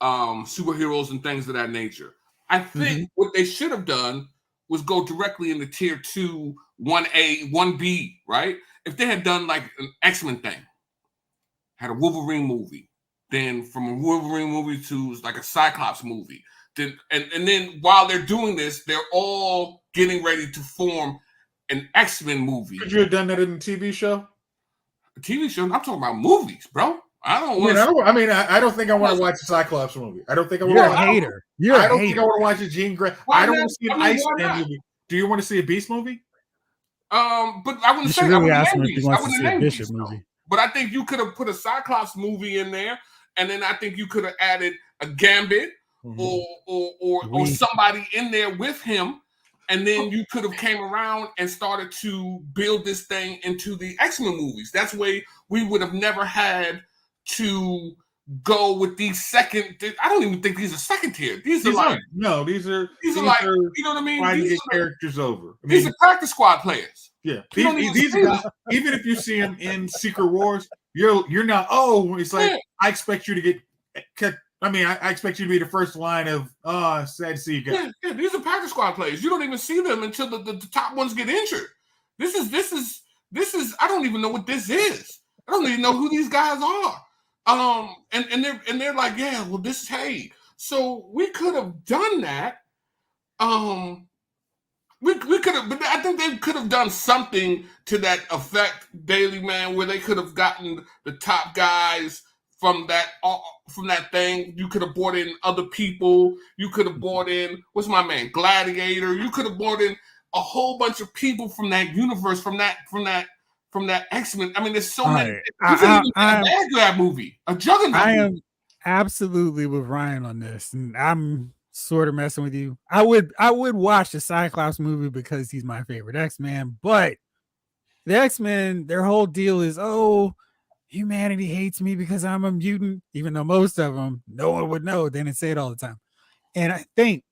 superheroes and things of that nature. I think what they should have done was go directly into tier 2, 1A, 1B, right? If they had done like an X-Men thing, had a Wolverine movie, then from a Wolverine movie to like a Cyclops movie, then and then while they're doing this, they're all getting ready to form an X-Men movie. Could you have done that in a TV show? A TV show? I'm talking about movies, bro. I don't want. I don't think I want to watch a Cyclops movie. I don't think I want. You're a hater. I don't think I want to watch a Jean Grey. I don't want to see an Iceman movie. Do you want to see a Beast movie? But I wouldn't say. I wouldn't name Beast movie. But I think you could have put a Cyclops movie in there, and then I think you could have added a Gambit or somebody in there with him, and then you could have came around and started to build this thing into the X-Men movies. That's way we would have never had to go with these second. I don't even think these are second tier. These are like you know what I mean. Trying to get characters over. These are practice squad players. Yeah, these guys. Even if you see them in Secret Wars, you're not. Oh, it's like I expect you to get. I expect you to be the first line of. Sad to see you guys. Yeah, these are practice squad players. You don't even see them until the top ones get injured. This is. I don't even know what this is. I don't even know who these guys are. And they're like, yeah, well, this is hey. So we could have done that. We could have, but I think they could have done something to that effect, Daily Man, where they could have gotten the top guys from that thing. You could have brought in other people. You could have brought in what's my man, Gladiator. You could have brought in a whole bunch of people from that universe, from that X-Men. I mean, there's so many. You could even a bad grab movie, a Juggernaut. I am absolutely with Ryan on this, and I'm sort of messing with you. I would watch the Cyclops movie because he's my favorite X-Man, but the X-Men, their whole deal is, oh, humanity hates me because I'm a mutant, even though most of them, no one would know. They didn't say it all the time. And I think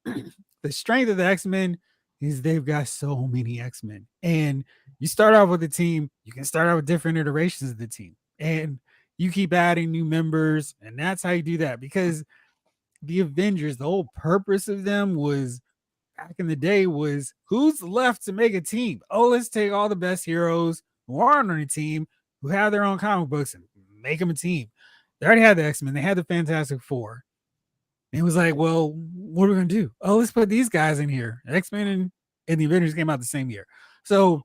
the strength of the X-Men is they've got so many X-Men. And you start off with a team, you can start out with different iterations of the team. And you keep adding new members, and that's how you do that. Because the Avengers, the whole purpose of them was back in the day was who's left to make a team? Oh, let's take all the best heroes who aren't on a team, who have their own comic books, and make them a team. They already had the X-Men. They had the Fantastic Four. And it was like, well, what are we going to do? Oh, let's put these guys in here. X-Men and the Avengers came out the same year. So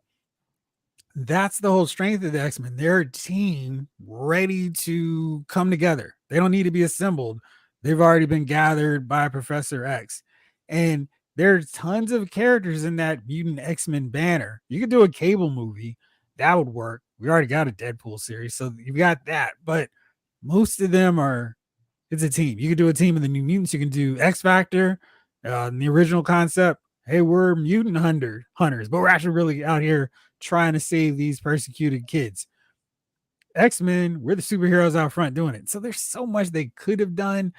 that's the whole strength of the X-Men. They're a team ready to come together. They don't need to be assembled. They've already been gathered by Professor X. And there's tons of characters in that Mutant X-Men banner. You could do a Cable movie. That would work. We already got a Deadpool series, so you've got that. But most of them it's a team. You could do a team of the New Mutants. You can do X Factor, the original concept. Hey, we're mutant hunters, but we're actually really out here trying to save these persecuted kids. X-Men, we're the superheroes out front doing it. So there's so much they could have done,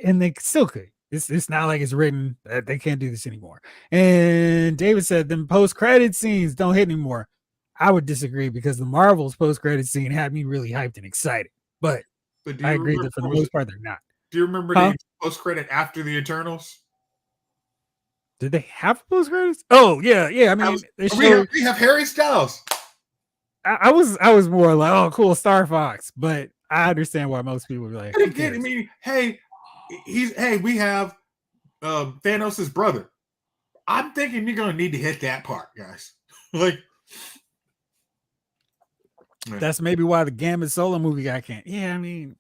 and they still could. It's not like it's written that they can't do this anymore. And David said them post-credit scenes don't hit anymore. I would disagree because the Marvel's post-credit scene had me really hyped and excited. But But do I you agree remember that for the most part, they're not. do you remember Huh? the post credit after the Eternals? Did they have post credits? Oh yeah, yeah. I mean, they showed. We have Harry Styles. I was more like, oh, cool, Star Fox. But I understand why most people be like, And who again, I cares? mean, we have Thanos' brother. I'm thinking you're gonna need to hit that part, guys. Like That's maybe why the Gambit solo movie got can't. Yeah, I mean,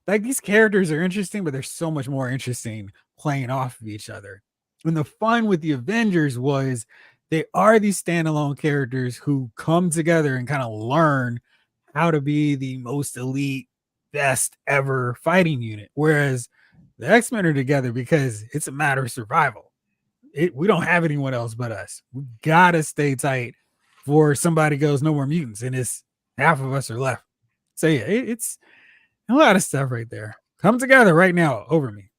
like these characters are interesting, but they're so much more interesting playing off of each other. And the fun with the Avengers was they are these standalone characters who come together and kind of learn how to be the most elite, best ever fighting unit. Whereas the X-Men are together because it's a matter of survival. We don't have anyone else but us. We gotta stay tight before somebody goes no more mutants, and it's half of us are left. So yeah, it's a lot of stuff right there. Come together right now over me.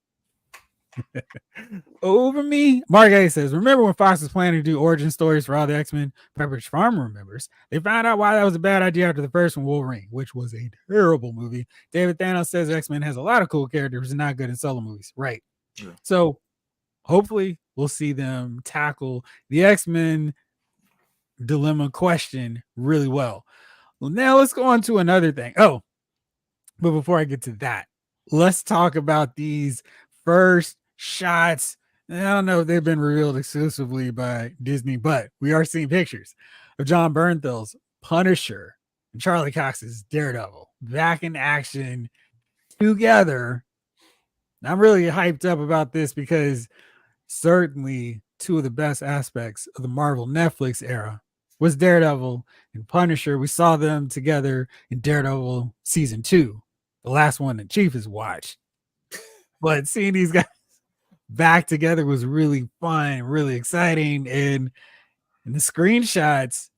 Over me. Mark A says, remember when Fox was planning to do origin stories for all the X-Men? Pepperidge Farm remembers. They found out why that was a bad idea after the first one, Wolverine, which was a terrible movie. David Thanos says X-Men has a lot of cool characters and not good in solo movies. Right. Yeah. So hopefully we'll see them tackle the X-Men dilemma question really well. Well, now let's go on to another thing. Oh, but before I get to that, let's talk about these first shots. I don't know if they've been revealed exclusively by Disney, but we are seeing pictures of John Bernthal's Punisher and Charlie Cox's Daredevil back in action together. I'm really hyped up about this because certainly two of the best aspects of the Marvel Netflix era was Daredevil and Punisher. We saw them together in Daredevil season 2, the last one that Chief has watched. But seeing these guys back together was really fun, really exciting. And in the screenshots,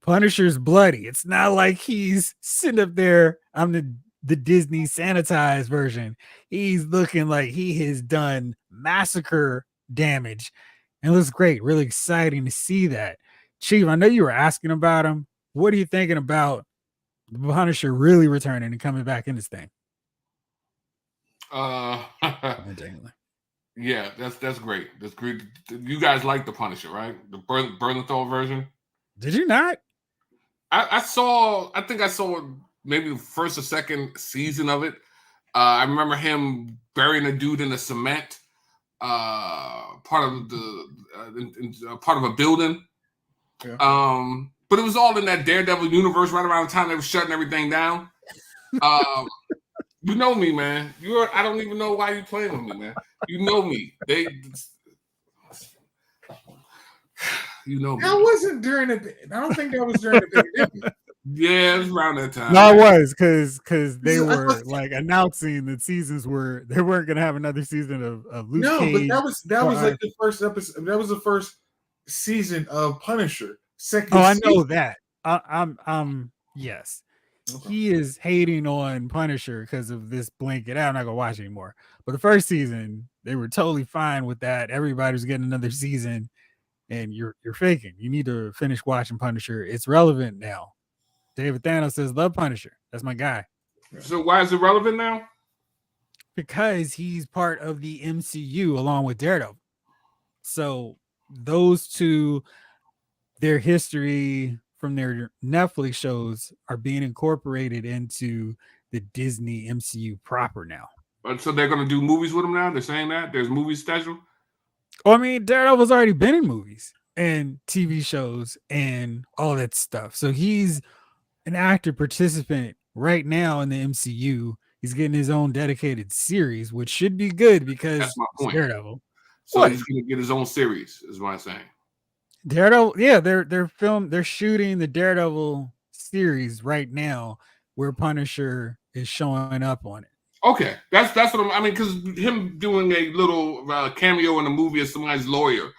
Punisher's bloody. It's not like he's sitting up there. I'm the Disney sanitized version. He's looking like he has done massacre damage. And it looks great. Really exciting to see that. Chief, I know you were asking about him. What are you thinking about the Punisher really returning and coming back in this thing? Yeah, that's great. That's great. You guys like the Punisher, right? The Bernthal version. Did you not? I think I saw maybe the first or second season of it. I remember him burying a dude in the cement, part of part of a building. Yeah. But it was all in that Daredevil universe right around the time they were shutting everything down. You know me, man. I don't even know why you're playing with me, man. You know me. You know me. That wasn't during it. I don't think that was during the pandemic. Yeah, it was around that time. No, it was because they were like announcing that they weren't gonna have another season of Luke Cage. But that was like the first episode. That was the first season of Punisher. I know that. I'm yes. Okay. He is hating on Punisher because of this blanket. I'm not gonna watch anymore. But the first season, they were totally fine with that. Everybody's getting another season, and you're faking. You need to finish watching Punisher. It's relevant now. David Thanos says, "Love Punisher. That's my guy." So why is it relevant now? Because he's part of the MCU along with Daredevil. So those two, their history from their Netflix shows are being incorporated into the Disney MCU proper now. So they're going to do movies with him now? They're saying that? There's movies scheduled? Well, I mean, Daredevil's already been in movies and TV shows and all that stuff. So he's an active participant right now in the MCU. He's getting his own dedicated series, which should be good because that's my point. Daredevil. So he's going to get his own series, is what I'm saying. Daredevil, yeah, they're shooting the Daredevil series right now where Punisher is showing up on it. Okay, that's what I mean, because him doing a little cameo in a movie as somebody's lawyer,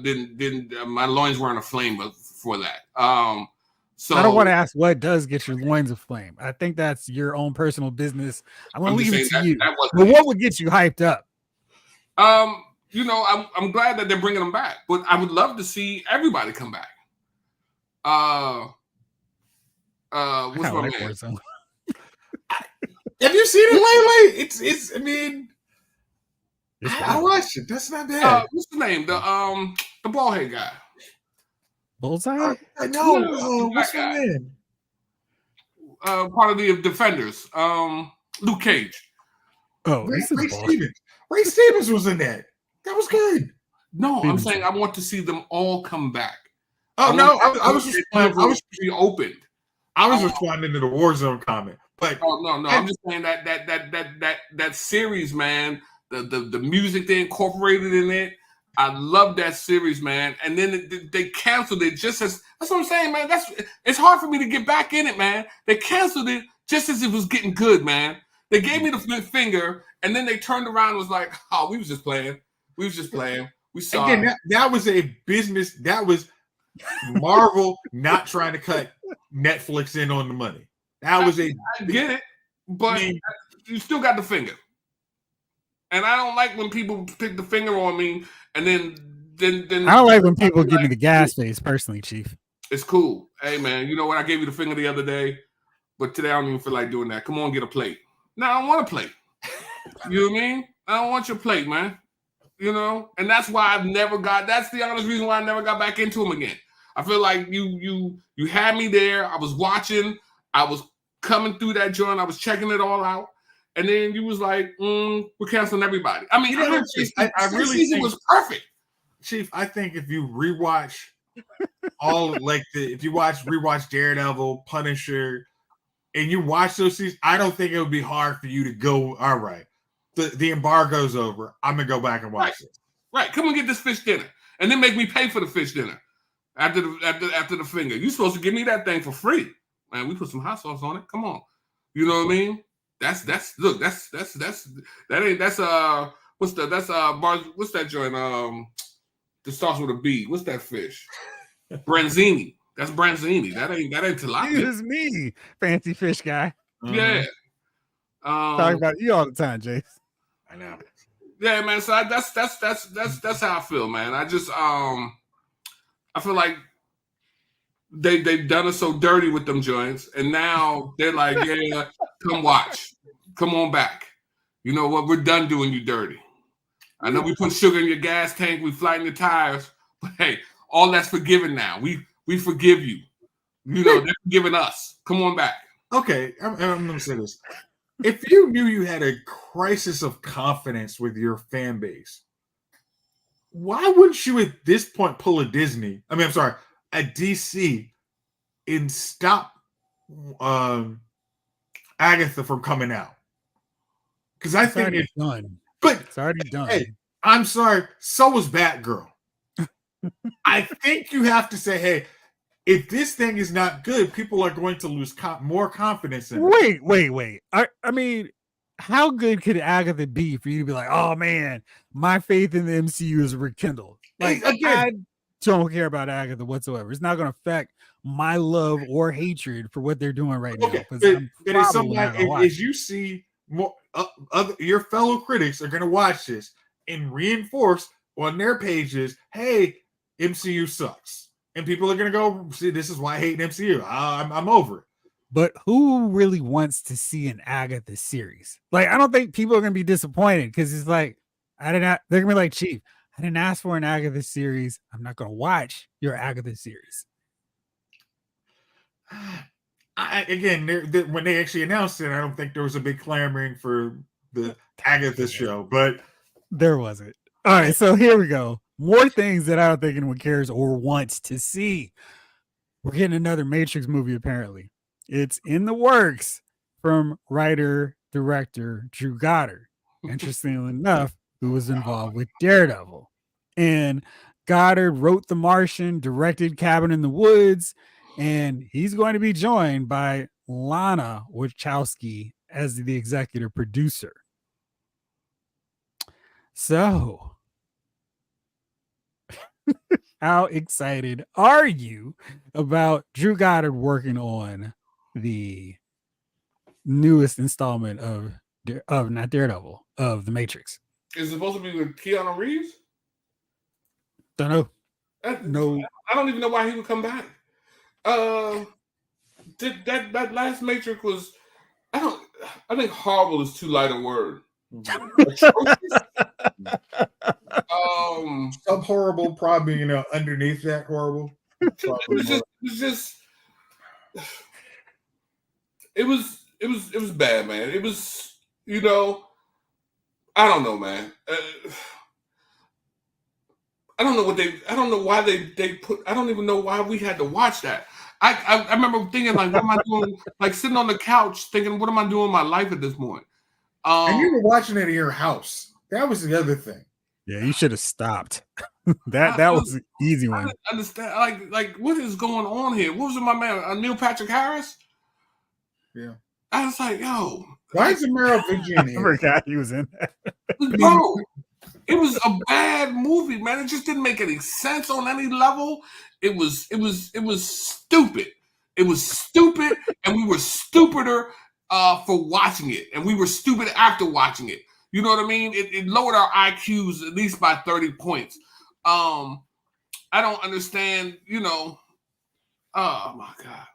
didn't my loins weren't aflame for that. So I don't want to ask what does get your loins aflame. I think that's your own personal business. I'm gonna leave it to you. But what would get you hyped up? I'm glad that they're bringing them back, but I would love to see everybody come back. What's my like man? Warzone. Have you seen it lately? It's. I mean, I Fun. watched it. That's not bad. What's the name? The bald head guy. Bullseye? I know. The What's black my guy. name? Part of the Defenders. Luke Cage. Oh, Ray this is Stevens. Ray Stevens was in that. That was good. No, I'm saying I want to see them all come back. Oh no, I was responding. Reopened. I was responding to the Warzone comment. But no, I'm just saying that series, man. The music they incorporated in it. I love that series, man. And then they canceled it just as. That's what I'm saying, man. It's hard for me to get back in it, man. They canceled it just as it was getting good, man. They gave me the finger, and then they turned around and was like, "Oh, we was just playing. We was just playing. We saw." Again, that was a business. That was Marvel not trying to cut Netflix in on the money. That was I get it, but you still got the finger. And I don't like when people pick the finger on me, and then I don't like when people give me the gas face, personally, Chief. It's cool. Hey, man, you know what? I gave you the finger the other day, but today I don't even feel like doing that. Come on, get a plate. No, I don't want a plate. You know what I mean? I don't want your plate, man. You know, and that's why that's the honest reason why I never got back into them again. I feel like you had me there. I was watching. I was coming through that joint. I was checking it all out. And then you was like, we're canceling everybody. I mean, I really season was perfect. Chief, I think if you rewatch if you rewatch Daredevil, Punisher, and you watch those seasons, I don't think it would be hard for you to go, all right, the embargo's over. I'm going to go back and watch it. Right. Come and get this fish dinner. And then make me pay for the fish dinner after the finger. You're supposed to give me that thing for free. Man, we put some hot sauce on it. Come on. You know what I mean? What's that joint? That starts with a B. What's that fish? Branzini. That's Branzini. That ain't tilapia. It is me, fancy fish guy. Yeah. Talk about you all the time, Jace. I know. Yeah, man. So that's how I feel, man. I just I feel like they've done us so dirty with them joints, and now they're like, yeah, come watch, come on back. You know what? We're done doing you dirty. I know we put sugar in your gas tank, we flatten your tires, but hey, all that's forgiven now. We forgive you. You know, they're forgiving us. Come on back. Okay, I'm going to say this. If you knew you had a crisis of confidence with your fan base, why wouldn't you at this point pull a DC and stop Agatha from coming out? Because I think it's done. But it's already done. Hey, I'm sorry. So was Batgirl. I think you have to say, hey, if this thing is not good, people are going to lose more confidence in it. Wait. I mean, how good could Agatha be for you to be like, oh man, my faith in the MCU is rekindled? Like, again, I don't care about Agatha whatsoever. It's not going to affect my love or hatred for what they're doing right now. But as somebody, as you see, more your fellow critics are going to watch this and reinforce on their pages, hey, MCU sucks. And people are going to go, see, this is why I hate MCU. I'm over it. But who really wants to see an Agatha series? Like, I don't think people are going to be disappointed because it's like, they're going to be like, Chief, I didn't ask for an Agatha series. I'm not going to watch your Agatha series. When they actually announced it, I don't think there was a big clamoring for the Agatha show, but there wasn't. All right, so here we go. More things that I don't think anyone cares or wants to see. We're getting another Matrix movie, apparently. It's in the works from writer-director Drew Goddard. Interestingly enough, who was involved with Daredevil. And Goddard wrote The Martian, directed Cabin in the Woods, and he's going to be joined by Lana Wachowski as the executive producer. So, how excited are you about Drew Goddard working on the newest installment of not Daredevil, of The Matrix? Is it supposed to be with Keanu Reeves? Don't know. No. I don't even know why he would come back. That last Matrix was. I think horrible is too light a word. Atrocious. Sub horrible, probably underneath that horrible. It was bad, man. It was, I don't know, man. I don't know I don't know why they put. I don't even know why we had to watch that. I remember thinking like, what am I doing? Like sitting on the couch thinking, what am I doing in my life at this point? And you were watching it at your house. That was the other thing. Yeah, you should have stopped. that was an easy one. I didn't understand. Like what is going on here? What was it, my man? Neil Patrick Harris? Yeah. I was like, yo. Why is Merovingian here? I forgot he was in that. Bro, it was a bad movie, man. It just didn't make any sense on any level. It was stupid. It was stupid, and we were stupider for watching it, and we were stupid after watching it. You know what I mean? It lowered our IQs at least by 30 points. I don't understand, oh my God.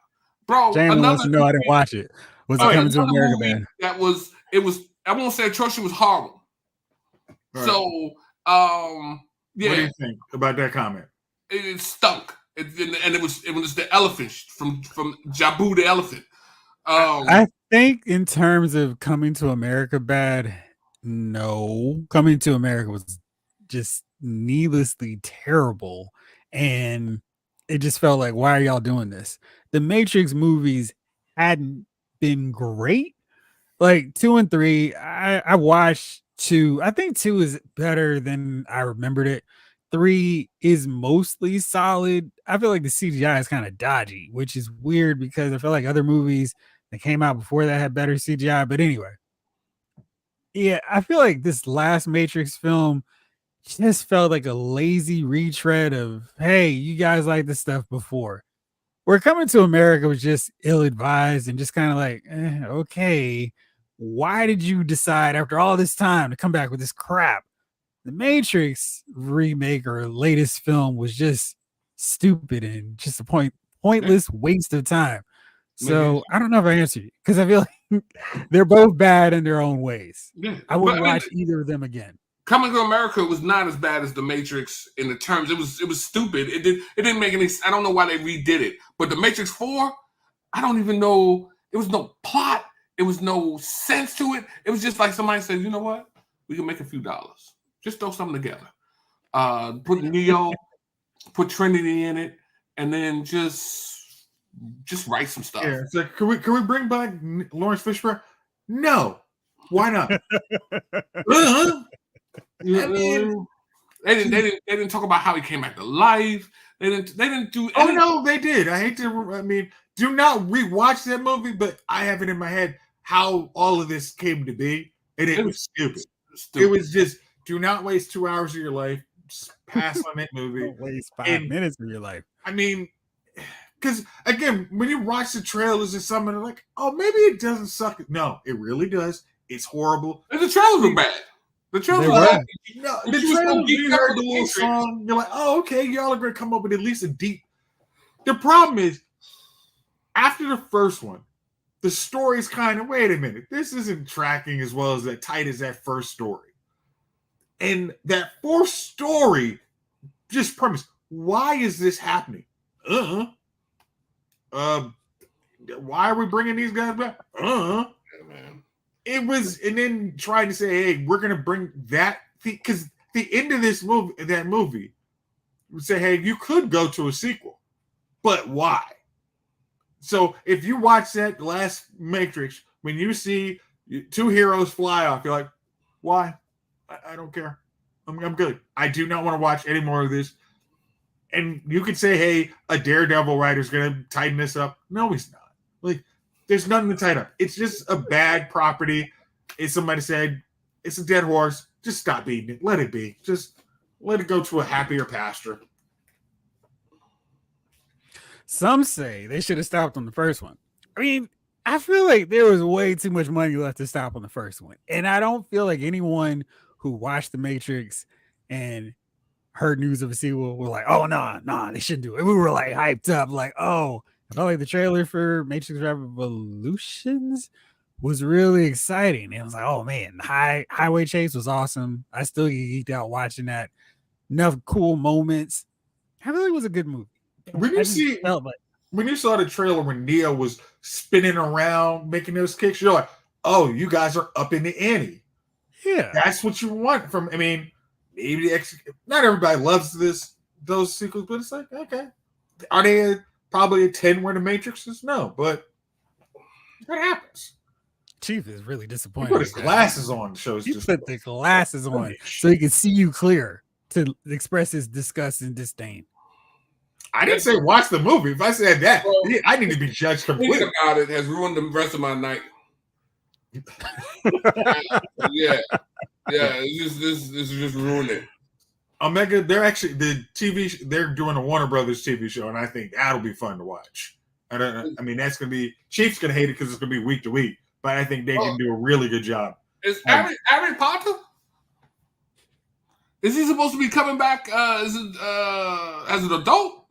Bro, Jalen wants to know I didn't watch it. Was it Coming to America, man? It was, I won't say atrocious, it was horrible. Right. So, yeah. What do you think about that comment? It stunk. And it was the elephant from Jabu the elephant. I think in terms of Coming to America bad, no. Coming to America was just needlessly terrible. And it just felt like, why are y'all doing this? The Matrix movies hadn't been great. Like 2 and 3, I watched 2. I think 2 is better than I remembered it. 3 is mostly solid. I feel like the CGI is kind of dodgy, which is weird because I feel like other movies that came out before that had better CGI. But anyway, yeah, I feel like this last Matrix film just felt like a lazy retread of, hey, you guys like this stuff before. Where Coming to America was just ill-advised and just kind of like, okay, why did you decide after all this time to come back with this crap? The Matrix remake or latest film was just stupid and just a pointless waste of time. So I don't know if I answered you because I feel like they're both bad in their own ways. Yeah. I wouldn't watch either of them again. Coming to America was not as bad as The Matrix in the terms. It was stupid. It didn't make any. I don't know why they redid it. But The Matrix 4, I don't even know. It was no plot. It was no sense to it. It was just like somebody said, you know what? We can make a few dollars. Just throw something together. Put Neo, put Trinity in it, and then just write some stuff. Yeah, it's like, can we bring back Lawrence Fishburne? No. Why not? I mean, they didn't talk about how he came back to life. They didn't do. Oh no, they did. I hate to. I mean, do not rewatch that movie, but I have it in my head how all of this came to be, and it was stupid. It was just, do not waste 2 hours of your life. Just pass on that movie. Don't waste 5 minutes of your life. I mean, because again, when you watch the trailers or something, they're like, oh, maybe it doesn't suck. No, it really does. It's horrible. And the trailers were bad. The trailers were bad. No, the trailers, you heard the little song, you're like, oh, okay, y'all are going to come up with at least a deep. The problem is, after the first one, the story's kind of, wait a minute, this isn't tracking as well as that tight as that first story. And that fourth story, just premise, why is this happening? Why are we bringing these guys back? Yeah, man. It was, and then trying to say, hey, we're going to bring that, because the end of that movie would say, hey, you could go to a sequel, but why? So if you watch that last Matrix, when you see 2 heroes fly off, you're like, why? I don't care. I'm good. I do not want to watch any more of this. And you could say, hey, a Daredevil writer's going to tighten this up. No, he's not. Like, there's nothing to tighten up. It's just a bad property. As somebody said, it's a dead horse. Just stop beating it. Let it be. Just let it go to a happier pasture. Some say they should have stopped on the first one. I mean, I feel like there was way too much money left to stop on the first one. And I don't feel like anyone who watched The Matrix and heard news of a sequel were like, oh, no, they shouldn't do it. We were like hyped up, like, oh, I felt like the trailer for Matrix Revolutions was really exciting. It was like, oh man, highway chase was awesome. I still get geeked out watching that. Enough cool moments. I really was a good movie. When I you just see felt like, when you saw the trailer when Neo was spinning around making those kicks, you're like, oh, you guys are up in the ante. yeah, That's what you want from. I mean, maybe not everybody loves those sequels, but it's like, okay, are they probably a 10 where the Matrix is? No, but what happens? Chief is really He disappointed. put his glasses on. Shows He just put the glasses on so he can see you clear to express his disgust and disdain. I didn't say watch the movie. If I said that, I need to be judged completely. Thinking about it has ruined the rest of my night. Yeah. This just ruined it. Omega, they're actually they're doing a Warner Brothers TV show, and I think that'll be fun to watch. I mean, that's gonna be Chief's gonna hate it because it's gonna be week to week, but I think they can do a really good job. Is Harry Potter? Is he supposed to be coming back as an adult?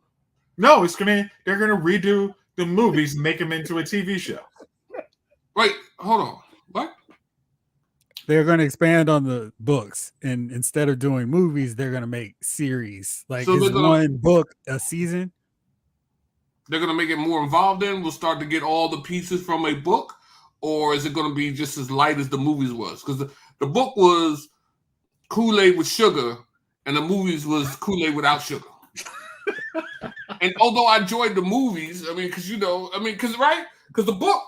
No, they're gonna redo the movies and make them into a TV show. Wait, hold on. What? They're going to expand on the books, and instead of doing movies, they're going to make series. Like, so is one book a season? They're going to make it more involved in? We'll start to get all the pieces from a book? Or is it going to be just as light as the movies was? Because the book was Kool-Aid with sugar, and the movies was Kool-Aid without sugar. And although I enjoyed the movies, I mean, because the book,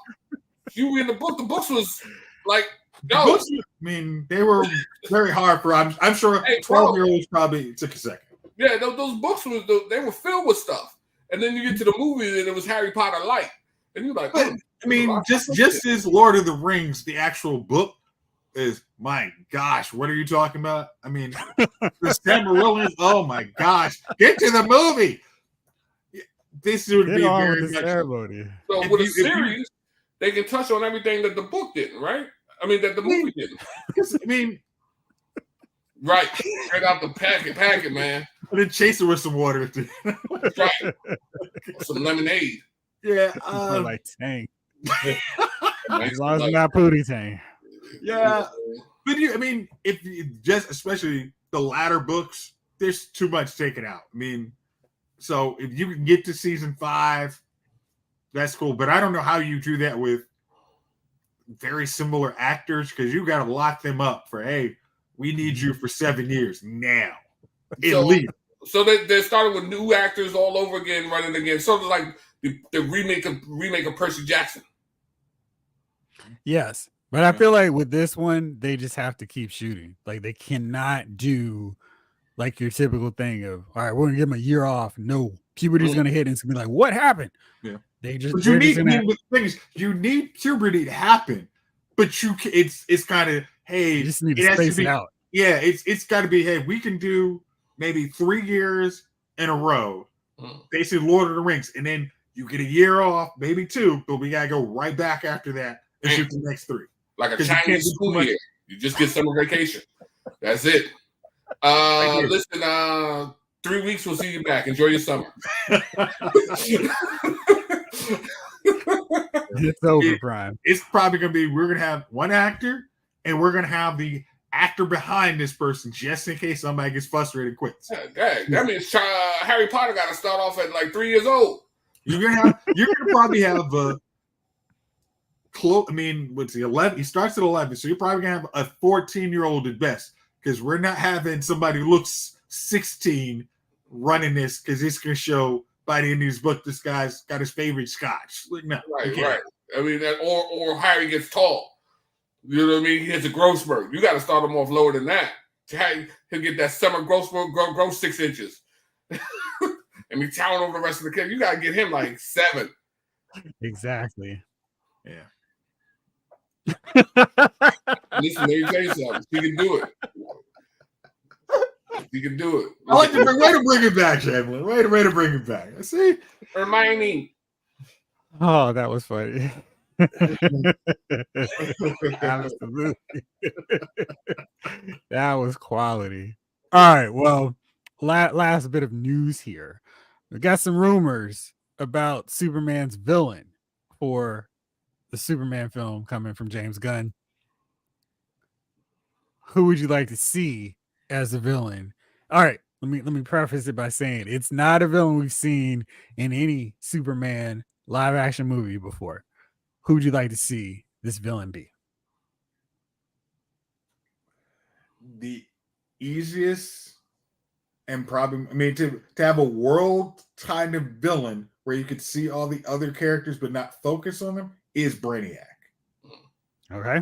you read the book, the books was like, books, I mean, they were very hard for. I'm sure 12-year-olds probably took a second. Yeah, those books they were filled with stuff, and then you get to the movie and it was Harry Potter light, and you're like, I mean, just as Lord of the Rings, the actual book is, my gosh, what are you talking about? I mean, the Silmarillion. Oh my gosh, get to the movie. This would be very much ceremony. So with a series, they can touch on everything that the book didn't, right? I mean, that the movie didn't. I mean, right, straight out the packet, man. And then chase it with some water. Right, some lemonade. Yeah, like Tang. As long as it's not Pootie Tang. Yeah, but I mean, if you just especially the latter books, there's too much taken out. I mean, so if you can get to season 5, that's cool. But I don't know how you do that with very similar actors, because you got to lock them up for, hey, we need you for 7 years now, at least. So they started with new actors all over again, running again. Sort of like the remake of Percy Jackson. Yes, but I feel like with this one, they just have to keep shooting. Like, they cannot do like your typical thing of, all right, we're gonna give them a year off. No, puberty's gonna hit, and it's gonna be like, what happened? Yeah, they just. But you need puberty to happen, but it's kind of, hey, you just need to space it out. Yeah, it's got to be, hey, we can do maybe 3 years in a row, basically Lord of the Rings, and then you get a year off, maybe 2, but we gotta go right back after that and shoot the next 3. Like a Chinese school year. You just get summer vacation. That's it. Listen, 3 weeks, we'll see you back. Enjoy your summer. It's over, Prime. It's probably gonna be, we're gonna have one actor, and we're gonna have the actor behind this person just in case somebody gets frustrated and quits. That means Harry Potter got to start off at like 3 years old. You're gonna probably have I mean, what's he, 11? He starts at 11, so you're probably gonna have a 14-year-old at best, because we're not having somebody who looks 16 running this, because it's gonna show by the end of his book this guy's got his favorite scotch. Like, no, right. I mean, or Harry gets tall. You know what I mean? He hits a growth spurt. You got to start him off lower than that. He'll get that summer growth spurt, grow 6 inches, and be towering over the rest of the kids. You got to get him like 7. Exactly. Yeah. Listen, let me tell you something. He can do it. He can do it. I like the way to bring it back, Chamberlain. Way to bring it back. I see. Hermione. Oh, that was funny. Absolutely. That was quality. All right. Well, last bit of news here. We got some rumors about Superman's villain for the Superman film coming from James Gunn. Who would you like to see as a villain? All right, let me preface it by saying it's not a villain we've seen in any Superman live action movie before. Who would you like to see this villain be? The easiest and probably, I mean, to have a world kind of villain where you could see all the other characters but not focus on them is Brainiac. Okay.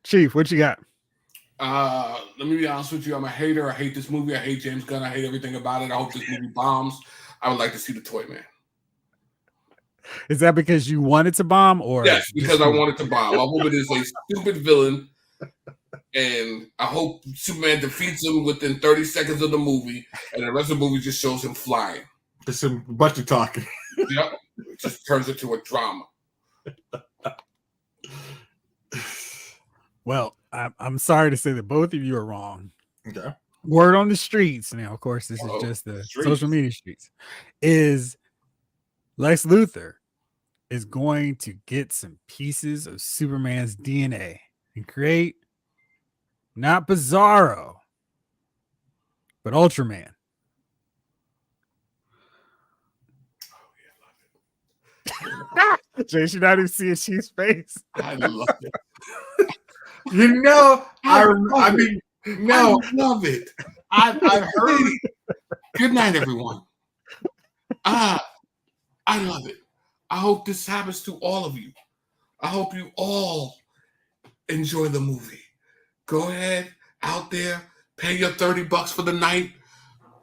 Chief, what you got? Let me be honest with you. I'm a hater. I hate this movie. I hate James Gunn. I hate everything about it. I hope this movie bombs. I would like to see the Toy Man. Is that because you wanted to bomb, or yes, because I wanted to bomb. I hope it is a stupid villain, and I hope Superman defeats him within 30 seconds of the movie, and the rest of the movie just shows him flying. Just a bunch of talking. Yep, it just turns into a drama. Well, I'm sorry to say that both of you are wrong. Okay. Word on the streets, now, of course, this is just the social media streets, is Lex Luthor is going to get some pieces of Superman's DNA and create not Bizarro, but Ultraman. Jay should not even see a Chief's face. I love it. You know, I mean, no, I love it. I've heard it. Good night, everyone. I love it. I hope this happens to all of you. I hope you all enjoy the movie. Go ahead out there, pay your $30 for the night,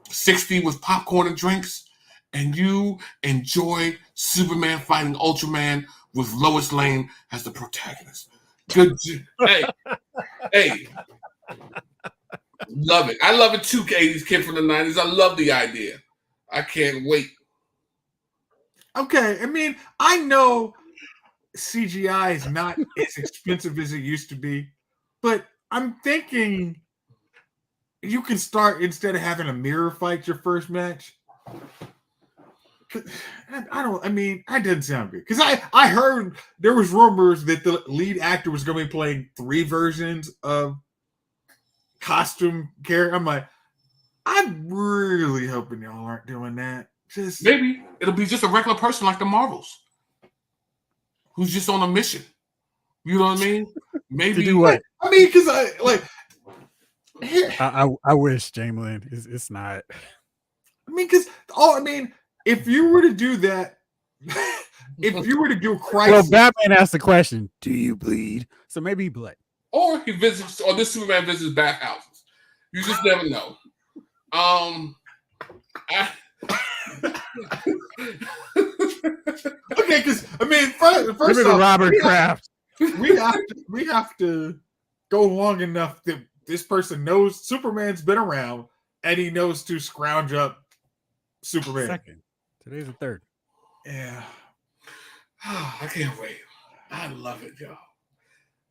60 with popcorn and drinks, and you enjoy Superman fighting Ultraman with Lois Lane as the protagonist. Good. Hey. Love it. I love it too, 80s kid from the 90s. I love the idea. I can't wait. Okay, I mean, I know CGI is not as expensive as it used to be, but I'm thinking you can start, instead of having a mirror fight your first match. That doesn't sound good. Because I heard there was rumors that the lead actor was going to be playing 3 versions of costume character. I'm like, I'm really hoping y'all aren't doing that. Just maybe it'll be just a regular person like the Marvels, who's just on a mission. You know what I mean? Maybe to do what? I mean, because I wish, Jamelin, it's not. I mean, if you were to do that, if you were to do Crisis, well, Batman asked the question, "Do you bleed?" So maybe he bled, or he visits, or this Superman visits bathhouses. You just never know. Okay, because I mean, first off, Robert Kraft. We have to go long enough that this person knows Superman's been around and he knows to scrounge up Superman. Second. Today's the 3rd. Yeah. I can't wait. I love it, yo.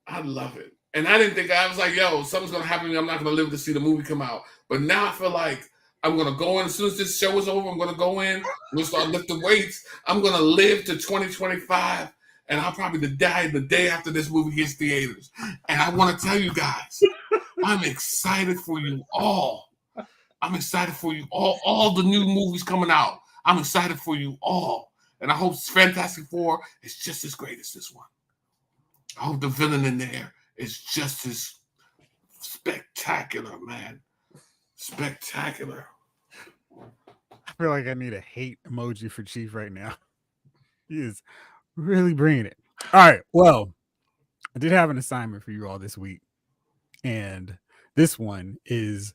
I love it. And I didn't think, I was like, yo, something's going to happen to me. I'm not going to live to see the movie come out. But now I feel like I'm going to go in. As soon as this show is over, I'm going to go in. I'm going to start lifting weights. I'm going to live to 2025. And I'll probably die the day after this movie hits theaters. And I want to tell you guys, I'm excited for you all. I'm excited for you all the new movies coming out. I'm excited for you all. And I hope Fantastic Four is just as great as this one. I hope the villain in there is just as spectacular, man. Spectacular. I feel like I need a hate emoji for Chief right now. He is really bringing it. All right. Well, I did have an assignment for you all this week. And this one is,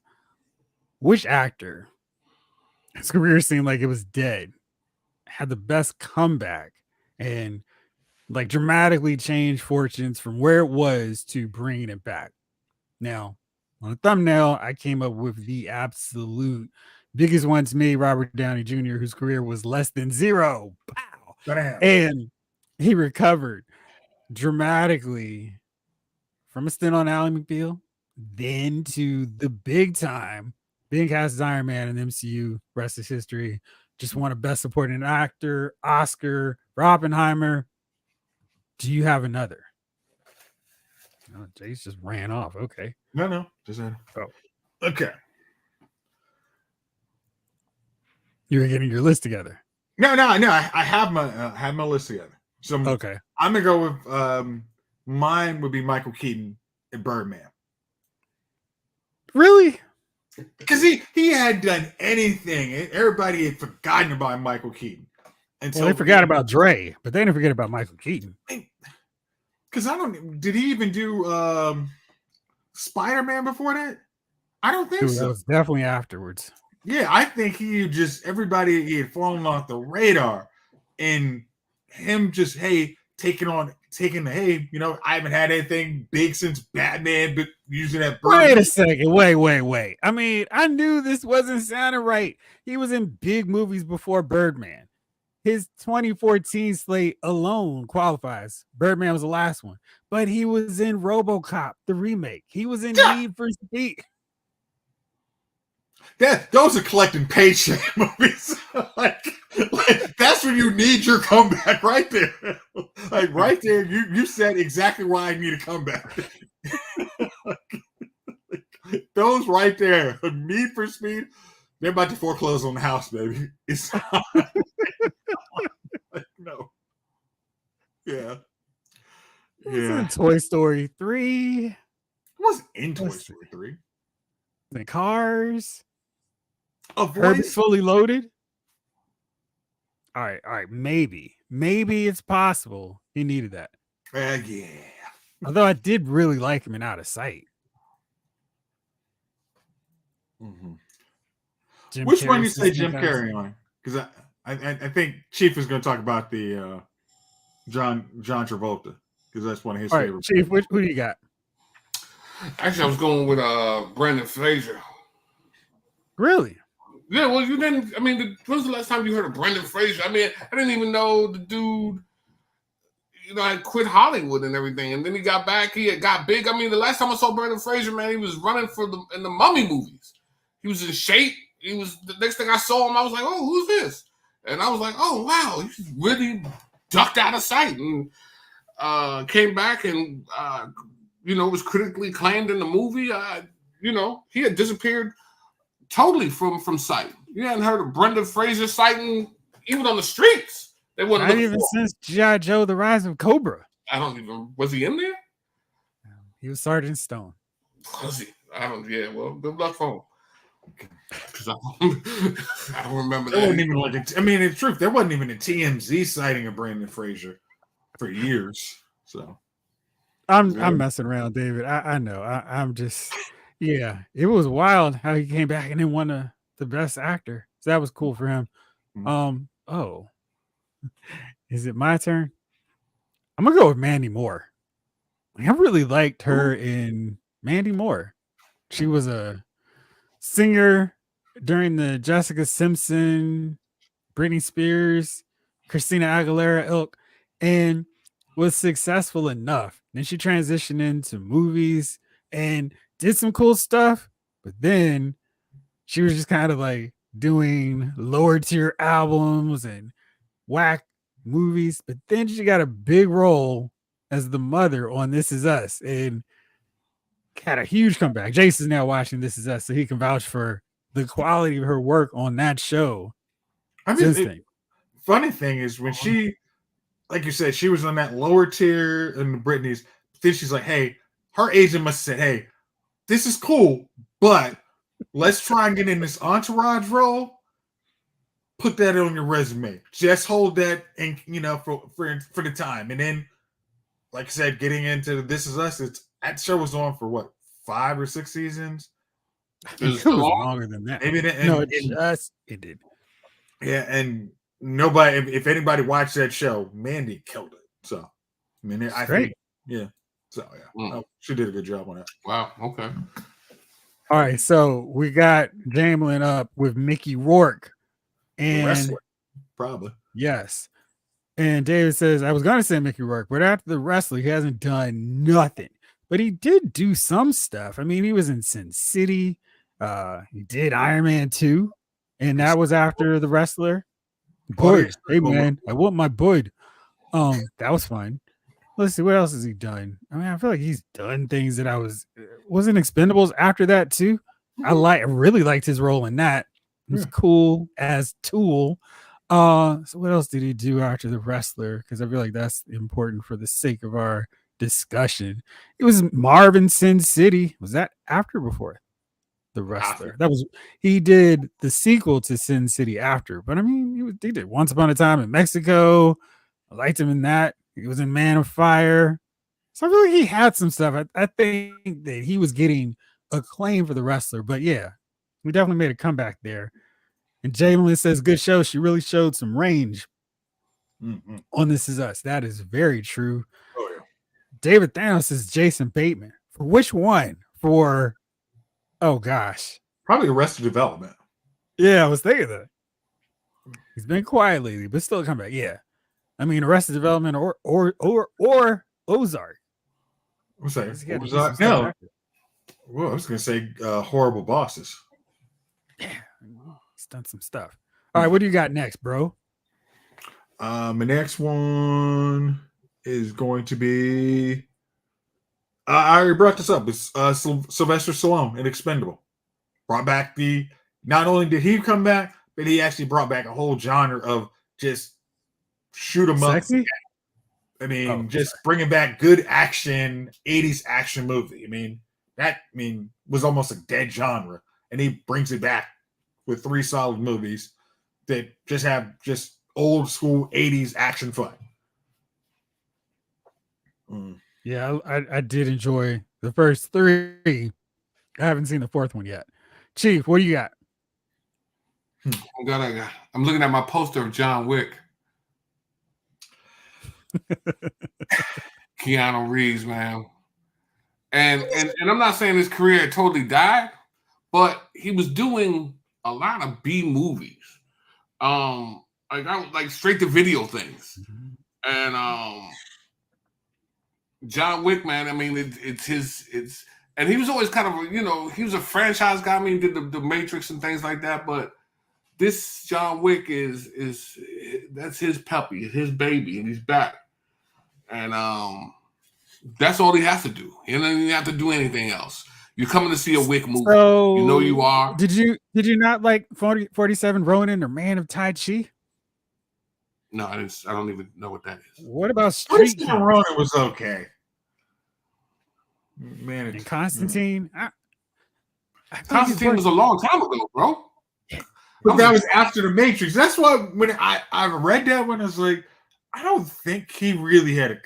which actor, his career seemed like it was dead, had the best comeback and like dramatically changed fortunes from where it was to bringing it back? Now, on a thumbnail, I came up with the absolute biggest one to me, Robert Downey Jr., whose career was less than 0. Pow! And he recovered dramatically from a stint on Ally McBeal, then to the big time, being cast as Iron Man in the MCU, rest is history, just won a Best Supporting Actor, Oscar for Oppenheimer. Do you have another? Oh, Jace just ran off. Okay. No. Just okay. You were getting your list together. No. I have my list together. So Okay. I'm gonna go with mine would be Michael Keaton and Birdman. Really? Because he hadn't done anything. Everybody had forgotten about Michael Keaton. Well, they forgot about Dre, but they didn't forget about Michael Keaton. Because did he even do Spider-Man before that? I don't think so. That was definitely afterwards. Yeah, I think everybody he had fallen off the radar, and him just taking the I haven't had anything big since Batman, but using that. Wait a second, wait. I mean, I knew this wasn't sounding right. He was in big movies before Birdman. His 2014 slate alone qualifies. Birdman was the last one, but he was in RoboCop, the remake. He was in Need for Speed. Those are collecting paycheck movies. like that's when you need your comeback right there. Like right there, you said exactly why I need a comeback. Those right there, Need for Speed. They're about to foreclose on the house, baby. It's no. Yeah. Yeah. Toy Story 3. It wasn't in Toy Story 3. The Cars. Herbie's Fully Loaded. All right. Maybe it's possible he needed that. Yeah. Although I did really like him in Out of Sight. Mm-hmm. Which one do you say Jim Carrey on? Because I think Chief is going to talk about the John Travolta, because that's one of his favorites. Chief, who do you got? Actually, I was going with Brendan Fraser. Really? Yeah, well, you didn't. I mean, when was the last time you heard of Brendan Fraser? I mean, I didn't even know the dude, had quit Hollywood and everything, and then he got back. He had got big. I mean, the last time I saw Brendan Fraser, man, he was running in the Mummy movies. He was in shape. He was the next thing I saw him. I was like, oh, who's this? And I was like, oh wow, he's really ducked out of sight and came back and was critically acclaimed in the movie. He had disappeared totally from sight. You hadn't heard of Brendan Fraser sighting even on the streets. They wouldn't. Not even since G.I. Joe: The Rise of Cobra. I don't even. Was he in there? He was Sergeant Stone. Was he? I don't. Yeah. Well, good luck for him. Because I don't remember that. Wasn't even in truth, there wasn't even a TMZ sighting of Brendan Fraser for years. So I'm messing around, David. I know. I'm just. Yeah, it was wild how he came back and then won the best actor. So that was cool for him. Oh, is it my turn? I'm gonna go with Mandy Moore. I really liked her in Mandy Moore. She was a singer during the Jessica Simpson, Britney Spears, Christina Aguilera ilk, and was successful enough. Then she transitioned into movies and did some cool stuff, but then she was just kind of like doing lower tier albums and whack movies. But then she got a big role as the mother on This Is Us and had a huge comeback. Jason's now watching This Is Us, so he can vouch for the quality of her work on that show. Funny thing is when she, like you said, she was on that lower tier in the Britney's. Then she's like, hey, her agent must have said, hey, this is cool, but let's try and get in this entourage role. Put that on your resume. Just hold that, and for the time. And then, like I said, getting into This Is Us, that show was on for what, 5 or 6 seasons? It was longer than that. Maybe it did. Yeah, and nobody, if anybody watched that show, Mandy killed it. So, I mean, I think, yeah. So yeah, she did a good job on that. Wow. Okay. All right, so we got Jamelin up with Mickey Rourke, and wrestler, probably. Yes. And David says, I was going to say Mickey Rourke, but after the wrestler, he hasn't done nothing. But he did do some stuff. I mean, he was in Sin City. He did Iron Man 2. And that was after the wrestler. Boyd. Audience Hey over. man, I want my Boyd. That was fun. Let's see what else has he done. I mean, I feel like he's done things that wasn't Expendables after that too. I really liked his role in that. It was cool as Tool. So what else did he do after the wrestler? Because I feel like that's important for the sake of our discussion. It was Marvin Sin City. Was that after or before the wrestler? That was he did the sequel to Sin City after. But I mean, he did Once Upon a Time in Mexico. I liked him in that. He was in Man of Fire. So I feel like he had some stuff. I think that he was getting acclaim for the wrestler. But yeah, we definitely made a comeback there. And Jalen says, good show. She really showed some range on This Is Us. That is very true. Oh, yeah. David Thanos says Jason Bateman. For which one? For, oh gosh. Probably Arrested Development. Yeah, I was thinking that. He's been quiet lately, but still come back. Yeah. I mean, Arrested Development or Ozark. What's that? Ozark? No. Well, I was going to say Horrible Bosses. Yeah. He's done some stuff. All right, what do you got next, bro? My next one is going to be. I already brought this up. It's Sylvester Stallone in Expendable. Brought back the. Not only did he come back, but he actually brought back a whole genre of just shoot 'em up. I mean, bringing back good action, 80s action movie. I mean, that was almost a dead genre, and he brings it back with 3 solid movies that just have old school 80s action fun. Yeah, I did enjoy the first 3. I haven't seen the 4th one yet. Chief, what do you got? Oh God, I'm looking at my poster of John Wick. Keanu Reeves, man. And I'm not saying his career had totally died, but he was doing a lot of B movies. Like straight to video things. And John Wick, man, I mean, it's and he was always kind of, he was a franchise guy. I mean, he did the Matrix and things like that, but this John Wick is that's his puppy, his baby, and he's back. And that's all he has to do. He doesn't even have to do anything else. You're coming to see a Wick movie. So, you know you are. Did you not like 47 Ronin or Man of Tai Chi? No, I didn't. I don't even know what that is. What about Street Ronin was okay. Man, and Constantine. Constantine was a long time ago, bro. But that was after the Matrix. That's why when I read that one, I was like, I don't think he really had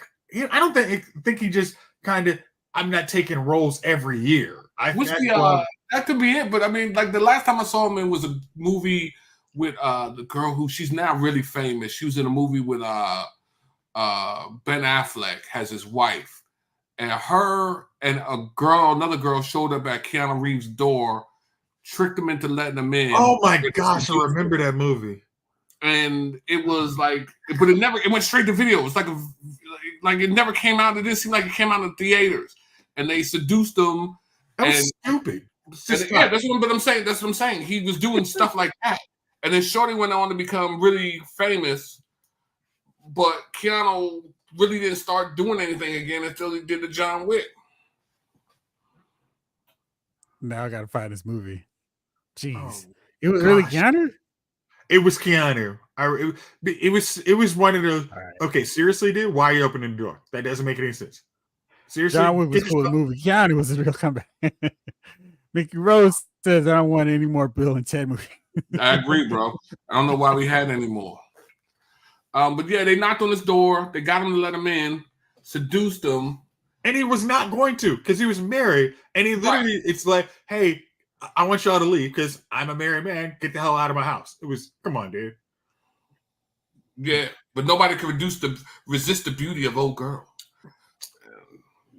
I don't think he just kind of. I'm not taking roles every year. That could be it. But I mean, like the last time I saw him, it was a movie with the girl who she's now really famous. She was in a movie with Ben Affleck as his wife, and her and another girl showed up at Keanu Reeves' door, tricked him into letting him in. Oh my gosh, I remember that movie. And it was like, but it went straight to video. It's like it never came out. It didn't seem like it came out in theaters. And they seduced him. That was stupid. That's what I'm saying. He was doing stuff like that. And then Shorty went on to become really famous. But Keanu really didn't start doing anything again until he did the John Wick. Now I gotta find this movie. Jeez. It was really Keanu? It was Keanu. It was one of those. Right. Okay, seriously, dude, why are you opening the door? That doesn't make any sense. Seriously, John Wick was cool. The movie Keanu was a real comeback. Mickey Rose says, "I don't want any more Bill and Ted movies." I agree, bro. I don't know why we had any more. But yeah, they knocked on his door. They got him to let him in, seduced him, and he was not going to because he was married. And he literally, It's like, hey. I want y'all to leave because I'm a married man. Get the hell out of my house. It was, come on, dude. Yeah, but nobody can resist the beauty of old girl.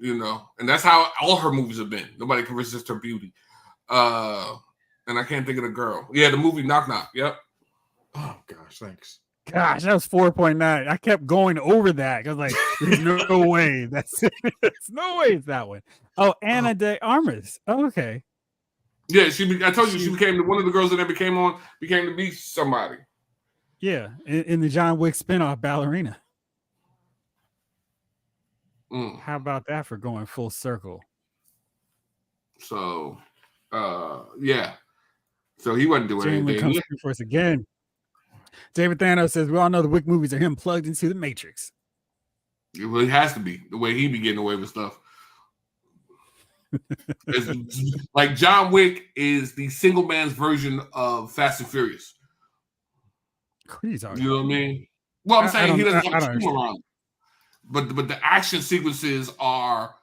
And that's how all her movies have been. Nobody can resist her beauty. And I can't think of the girl. Yeah, the movie Knock Knock. Yep. Oh gosh, thanks. Gosh, that was 4.9. I kept going over that because like, there's no way. There's no way it's that one. Oh, Anna de Armas. Oh, okay. Yeah, I told you she became one of the girls that became to be somebody. Yeah, in the John Wick spinoff, Ballerina. How about that for going full circle? So, yeah. So he wasn't doing Jamlin anything. comes through for us again. David Thanos says, we all know the Wick movies are him plugged into the Matrix. Well, it has to be the way he be getting away with stuff. Like John Wick is the single man's version of Fast and Furious. What are you talking You know what I mean? Well, I'm saying he doesn't have a team understand. around. But the action sequences are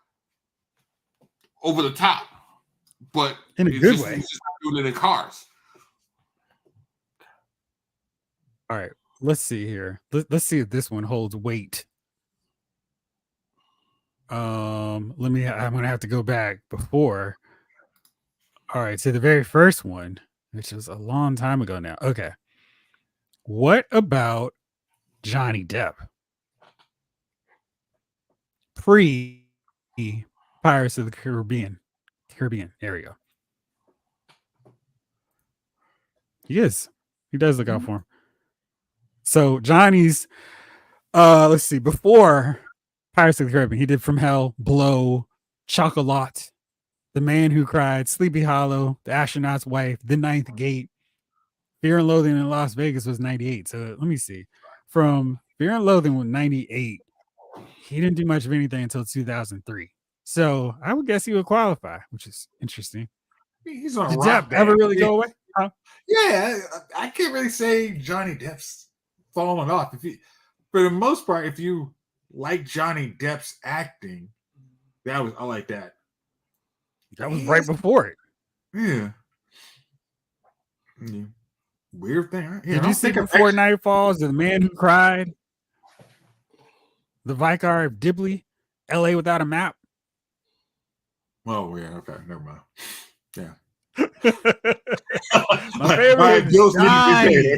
over the top. But in a good way. He's just doing it in cars. All right, let's see here. Let's see if this one holds weight. I'm gonna have to go back before. All right, so the very first one, which was a long time ago now. Okay. What about Johnny Depp? Pre Pirates of the Caribbean. There we go. He is. He does look out for him. So Johnny's let's see, before Pirates of the Caribbean, he did From Hell, Blow, Chocolat, The Man Who Cried, Sleepy Hollow, The Astronaut's Wife, The Ninth Gate, Fear and Loathing in Las Vegas was 98. So let me see. From Fear and Loathing was 98. He didn't do much of anything until 2003. So I would guess he would qualify, which is interesting. He's on a Did rock Depp ever really go away? Huh? Yeah, I can't really say Johnny Depp's fallen off. For the most part, if you like Johnny Depp's acting, I like that. That was right before it. Yeah. Weird thing. Right? Did you see Before Night Falls, The Man Who Cried, The Vicar of Dibley, L.A. Without a Map? Oh, yeah. Okay. Never mind. Yeah. My favorite is Donnie.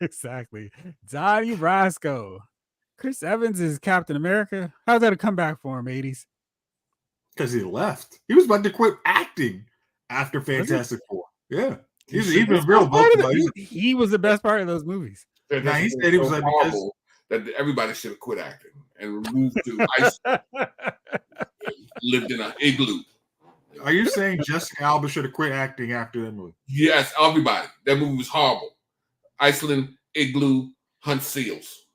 Exactly. Donnie Brasco. Chris Evans is Captain America. How's that a comeback for him, 80s? Because he left. He was about to quit acting after Fantastic Four. Yeah. He's even real he was the best part of those movies. Now, he said he was like, because that everybody should have quit acting and moved to Iceland. Lived in an igloo. Are you saying Jessica Alba should have quit acting after that movie? Yes, everybody. That movie was horrible. Iceland, igloo, hunt seals.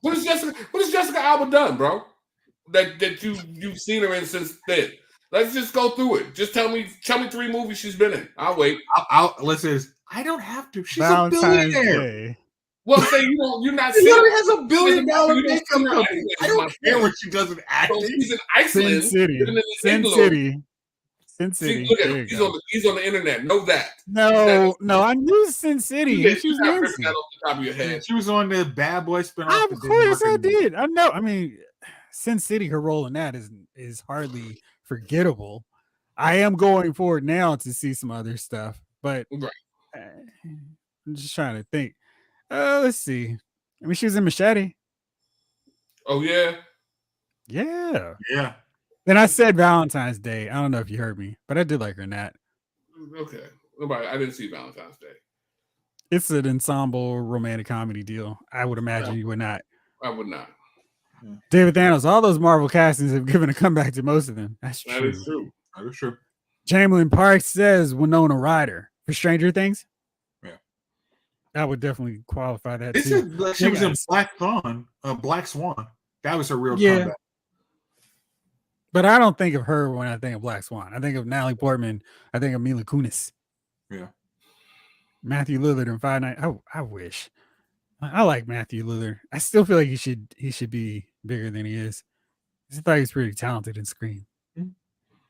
What has Jessica Alba done, bro? That you've seen her in since then. Let's just go through it. Just tell me 3 movies she's been in. I'll wait. Listen. I don't have to. She's Valentine's a billionaire. Day. Well, say you're not. She already has $1 billion makeup company. I don't care what she does in acting. So she's in Iceland. Sin City. See, look at him. He's on the internet. Know that. No, I knew Sin City. She was Nancy. That off the top of your head. She was on the Bad Boy spinoff. Of course I did. I know. I mean, Sin City, her role in that is hardly forgettable. I am going forward now to see some other stuff, but I'm just trying to think. Let's see. I mean, she was in Machete. Oh yeah. Yeah. Then I said Valentine's Day. I don't know if you heard me, but I did like her in that. Okay. I didn't see Valentine's Day. It's an ensemble romantic comedy deal. I would imagine you would not. I would not. David Thanos, all those Marvel castings have given a comeback to most of them. That is true. That is true. Jamlin Parks says Winona Ryder for Stranger Things. Yeah. That would definitely qualify that. She was in Black Swan. That was her real comeback. But I don't think of her when I think of Black Swan. I think of Natalie Portman. I think of Mila Kunis. Yeah. Matthew Lillard in Five Nights. I wish. I like Matthew Lillard. I still feel like he should be bigger than he is. I thought he was pretty talented in Scream. Mm-hmm.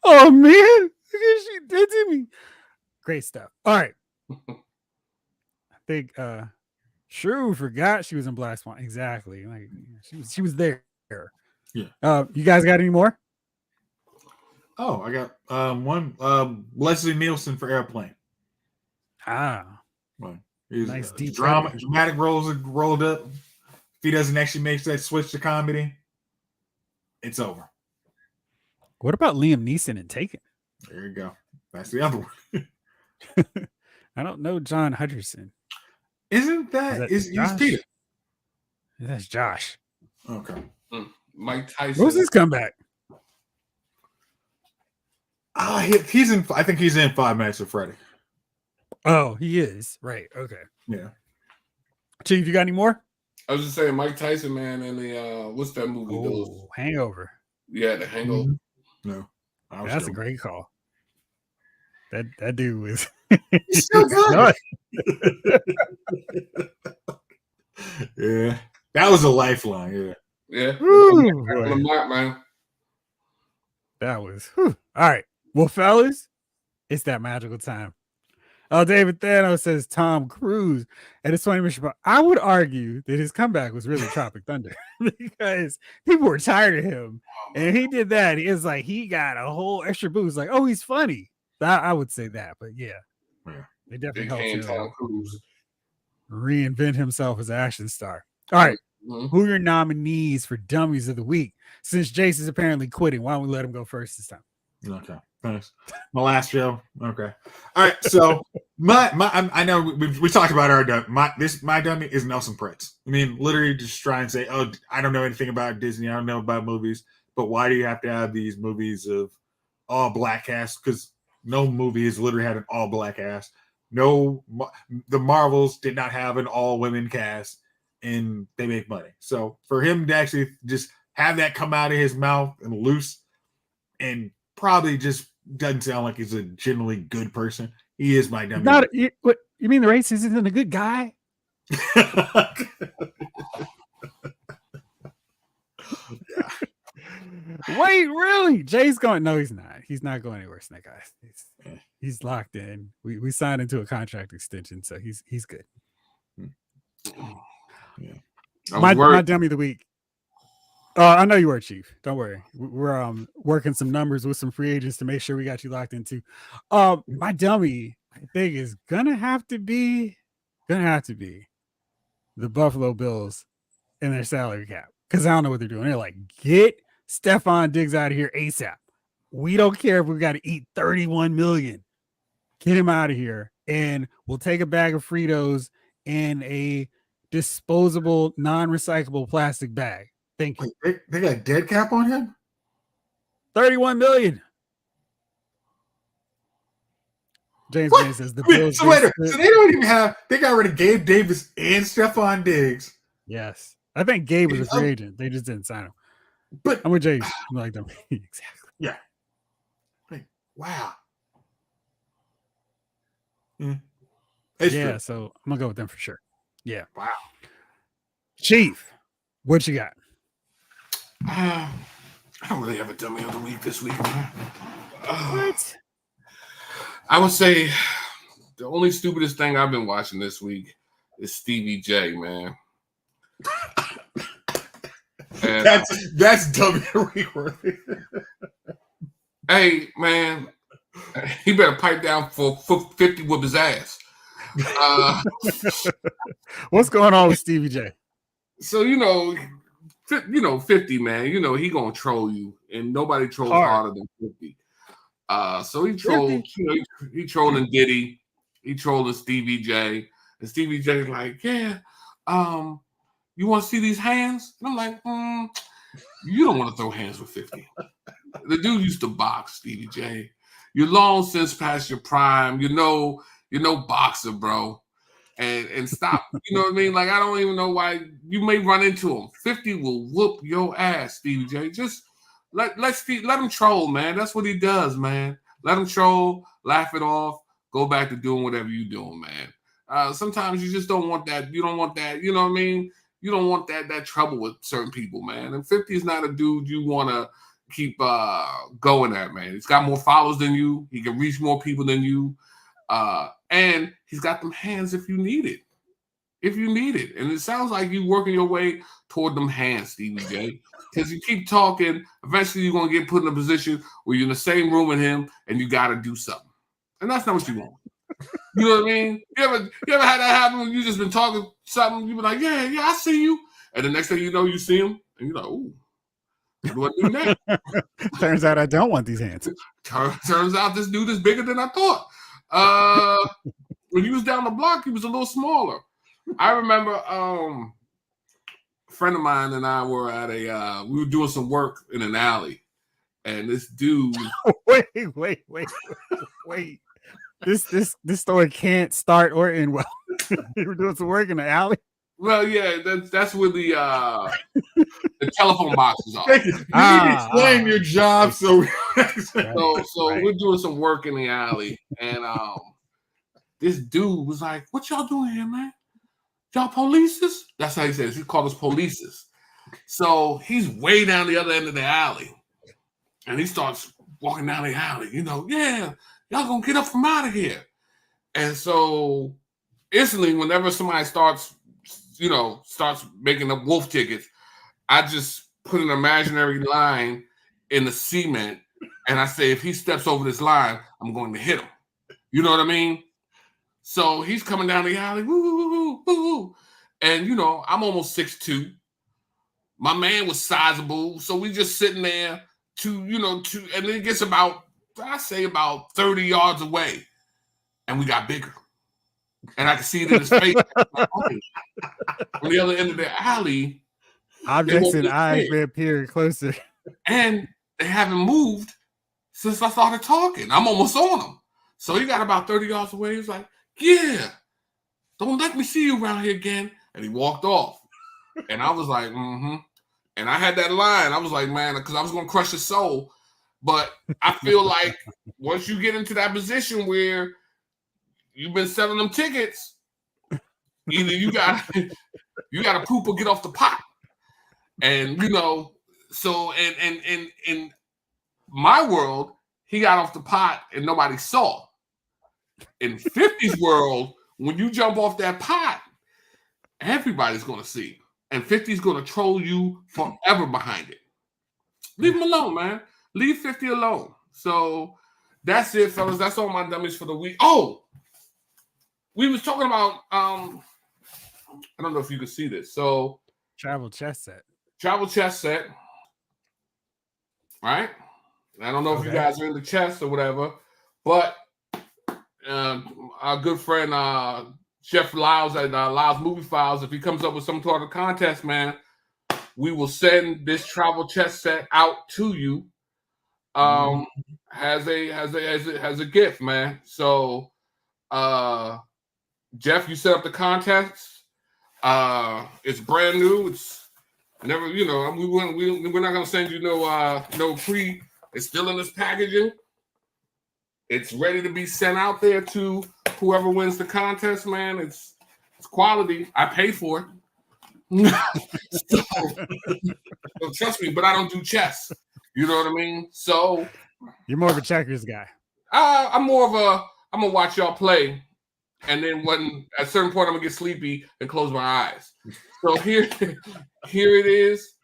Oh man, look at she did to me. Great stuff. All right. I think Shrew forgot she was in Black Swan. Exactly. Like she was there. Yeah. You guys got any more? Oh, I got one. Leslie Nielsen for Airplane. Well, nice deep dramatic roles rolled up. If he doesn't actually make that switch to comedy, it's over. What about Liam Neeson in Taken? There you go. That's the other one. I don't know John Hutcherson. Isn't that he's Peter? That's Josh. Okay. Mike What was Tyson. his comeback? He's in. I think he's in 5 Nights at Freddy. Oh, he is. Right. Okay. Yeah. Chief, you got any more? I was just saying, Mike Tyson, man, and the what's that movie? Oh, Hangover. Yeah, The Hangover. Mm-hmm. No, that's a great call. That dude was. He's still good. Yeah, that was a lifeline. Yeah. Yeah. Woo, man. That was. Whew. All right. Well, fellas, it's that magical time. Oh, David Thanos says Tom Cruise at his 20 mission. I would argue that his comeback was really Tropic Thunder because people were tired of him. And he did that. It's like he got a whole extra boost. Like, oh, he's funny. I would say that. But yeah, it definitely helps him reinvent himself as an action star. All right. Who are your nominees for Dummies of the Week? Since Jace is apparently quitting, why don't we let him go first this time? Okay. Thanks. My last show. Okay. All right. So I know we talked about our my dummy is Nelson Pritz. I mean, literally just try and say, oh, I don't know anything about Disney. I don't know about movies. But why do you have to have these movies of all black cast? Because no movie has literally had an all black cast. No, the Marvels did not have an all women cast, and they make money. So for him to actually just have that come out of his mouth and loose, and probably just doesn't sound like he's a generally good person. He is my dummy. What you mean? The racist isn't a good guy? Yeah. Wait, really? Jay's going? No, he's not. He's not going anywhere, Snake Eyes. He's locked in. We signed into a contract extension, so he's good. Yeah. My dummy of the week. I know you were, Chief. Don't worry. We're working some numbers with some free agents to make sure we got you locked in too. My dummy, I think, is gonna have to be the Buffalo Bills and their salary cap, because I don't know what they're doing. They're like, get Stephon Diggs out of here ASAP. We don't care if we got to eat 31 million. Get him out of here, and we'll take a bag of Fritos and a disposable, non-recyclable plastic bag. Thank you. Wait, they got dead cap on him? 31 million. James May says the Bills. So they don't even have. They got rid of Gabe Davis and Stephon Diggs. Yes, I think Gabe was a free agent. They just didn't sign him. But I'm with James. I'm like them exactly. Yeah. Like, wow. Yeah, so I'm gonna go with them for sure. Yeah. Wow. Chief, what you got? I don't really have a dummy of the week this week, man. What? I would say the only stupidest thing I've been watching this week is Stevie J, man. And that's dummy of the week worthy. Hey, man, he better pipe down for 50 whoop his ass. What's going on with Stevie J? So 50, man. He gonna troll you, and nobody trolls harder than 50. So he trolled. He trolling Diddy. He trolling Stevie J. And Stevie J's like, yeah, you want to see these hands? And I'm like, you don't want to throw hands with 50. The dude used to box, Stevie J. You're long since past your prime. You're no boxer, bro. And stop. You know what I mean? Like, I don't even know why you may run into him. 50 will whoop your ass, Stevie J. Just let him troll, man. That's what he does, man. Let him troll, laugh it off, go back to doing whatever you're doing, man. Sometimes you just don't want that. You don't want that. You know what I mean? You don't want that trouble with certain people, man. And 50 is not a dude you want to keep going at, man. He's got more followers than you. He can reach more people than you. And he's got them hands if you need it. And it sounds like you're working your way toward them hands, Stevie J. Because you keep talking, eventually you're going to get put in a position where you're in the same room with him and you got to do something. And that's not what you want. You know what I mean? You ever had that happen when you just been talking something, you be like, yeah, I see you. And the next thing you know, you see him and you're like, ooh. What do that? Turns out I don't want these hands. Turns out this dude is bigger than I thought. When he was down the block, he was a little smaller. I remember a friend of mine and I were at we were doing some work in an alley, and this dude. Wait. This story can't start or end well. You were doing some work in the alley. Well, yeah, that's where the telephone boxes are. You need to explain your job, so right. We're doing some work in the alley, and this dude was like, "What y'all doing here, man? Y'all polices?" That's how he says. He called us polices. So he's way down the other end of the alley, and he starts walking down the alley. Yeah, y'all gonna get up from out of here. And so instantly, whenever somebody starts making up wolf tickets, I just put an imaginary line in the cement, and I say, if he steps over this line, I'm going to hit him. You know what I mean? So he's coming down the alley, woo, woo, woo, woo, woo. And, I'm almost 6'2". My man was sizable, so we just sitting there and then it gets about 30 yards away, and we got bigger. And I could see it in his face. On the other end of the alley, objects and eyes may appear closer. And they haven't moved since I started talking. I'm almost on them. So he got about 30 yards away. He was like, yeah, don't let me see you around here again. And he walked off. And I was like, mm-hmm. And I had that line. I was like, man, because I was going to crush his soul. But I feel like once you get into that position where you've been selling them tickets, either you got to poop or get off the pot. And, so in my world, he got off the pot and nobody saw. In 50's world, when you jump off that pot, everybody's going to see. And 50's going to troll you forever behind it. Leave him alone, man. Leave 50 alone. So that's it, fellas. That's all my dummies for the week. Oh, we was talking about, I don't know if you can see this. So travel chess set. Right? I don't know if you guys are into chess or whatever, but our good friend Chef Lyles at Lyles Movie Files, if he comes up with some sort of contest, man, we will send this travel chess set out to you as a gift, man. So Jeff, you set up the contest. It's brand new. It's never, we're not gonna send you no free. It's still in this packaging. It's ready to be sent out there to whoever wins the contest, man. It's quality. I pay for it. So trust me, but I don't do chess. You know what I mean? So you're more of a checkers guy. I'm gonna watch y'all play. And then when at a certain point I'm gonna get sleepy and close my eyes. So here it is.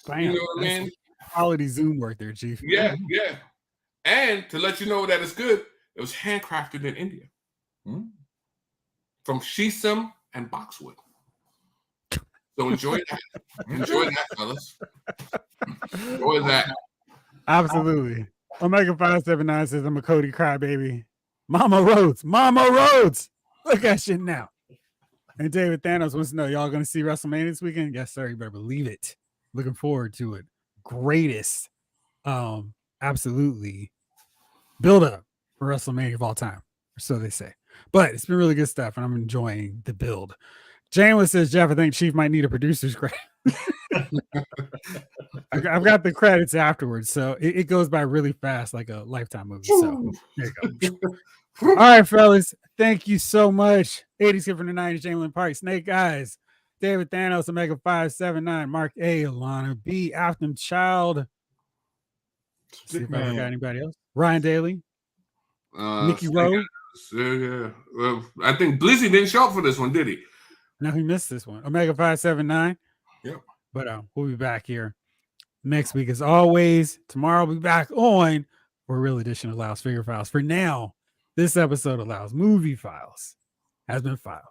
Bam. You know what I mean? Quality Zoom work there, Chief. Yeah. And to let you know that it's good, it was handcrafted in India. From Shisham and boxwood. So enjoy that. Enjoy that, fellas. Enjoy that. Absolutely. Omega 579 says I'm a Cody crybaby. Mama Rhodes. Look at shit now. And David Thanos wants to know, y'all gonna see WrestleMania this weekend? Yes, sir. You better believe it. Looking forward to it. Greatest, absolutely build up for WrestleMania of all time, or so they say. But it's been really good stuff, and I'm enjoying the build. Janeway says, Jeff, I think Chief might need a producer's credit. I've got the credits afterwards, so it goes by really fast, like a Lifetime movie. So there you go. All right, fellas. Thank you so much. 80s Kid from the 90s, Jamie Park, Snake Eyes, David Thanos, Omega 579, Mark A, Alana B, Afton Child. See if I got anybody else. Ryan Daly, Nikki Rowe. Yeah. Well, I think Blizzy didn't show up for this one, did he? No, he missed this one. Omega 579. Yep. But we'll be back here next week as always. Tomorrow we'll be back on for a real edition of Lyles Figure Files. For now, this episode of Lyles Movie Files has been filed.